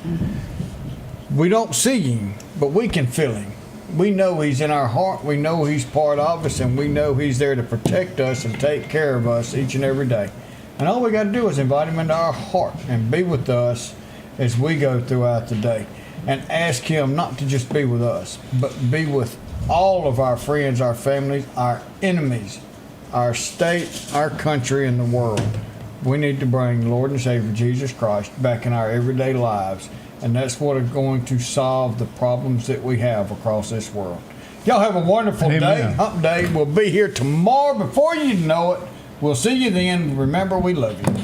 [SPEAKER 3] We don't see him, but we can feel him. We know he's in our heart. We know he's part of us, and we know he's there to protect us and take care of us each and every day. And all we got to do is invite him into our heart and be with us as we go throughout the day. And ask him not to just be with us, but be with all of our friends, our families, our enemies, our state, our country, and the world. We need to bring Lord and Savior Jesus Christ back in our everyday lives, and that's what is going to solve the problems that we have across this world. Y'all have a wonderful day. Hump Day. We'll be here tomorrow before you know it. We'll see you then. Remember, we love you.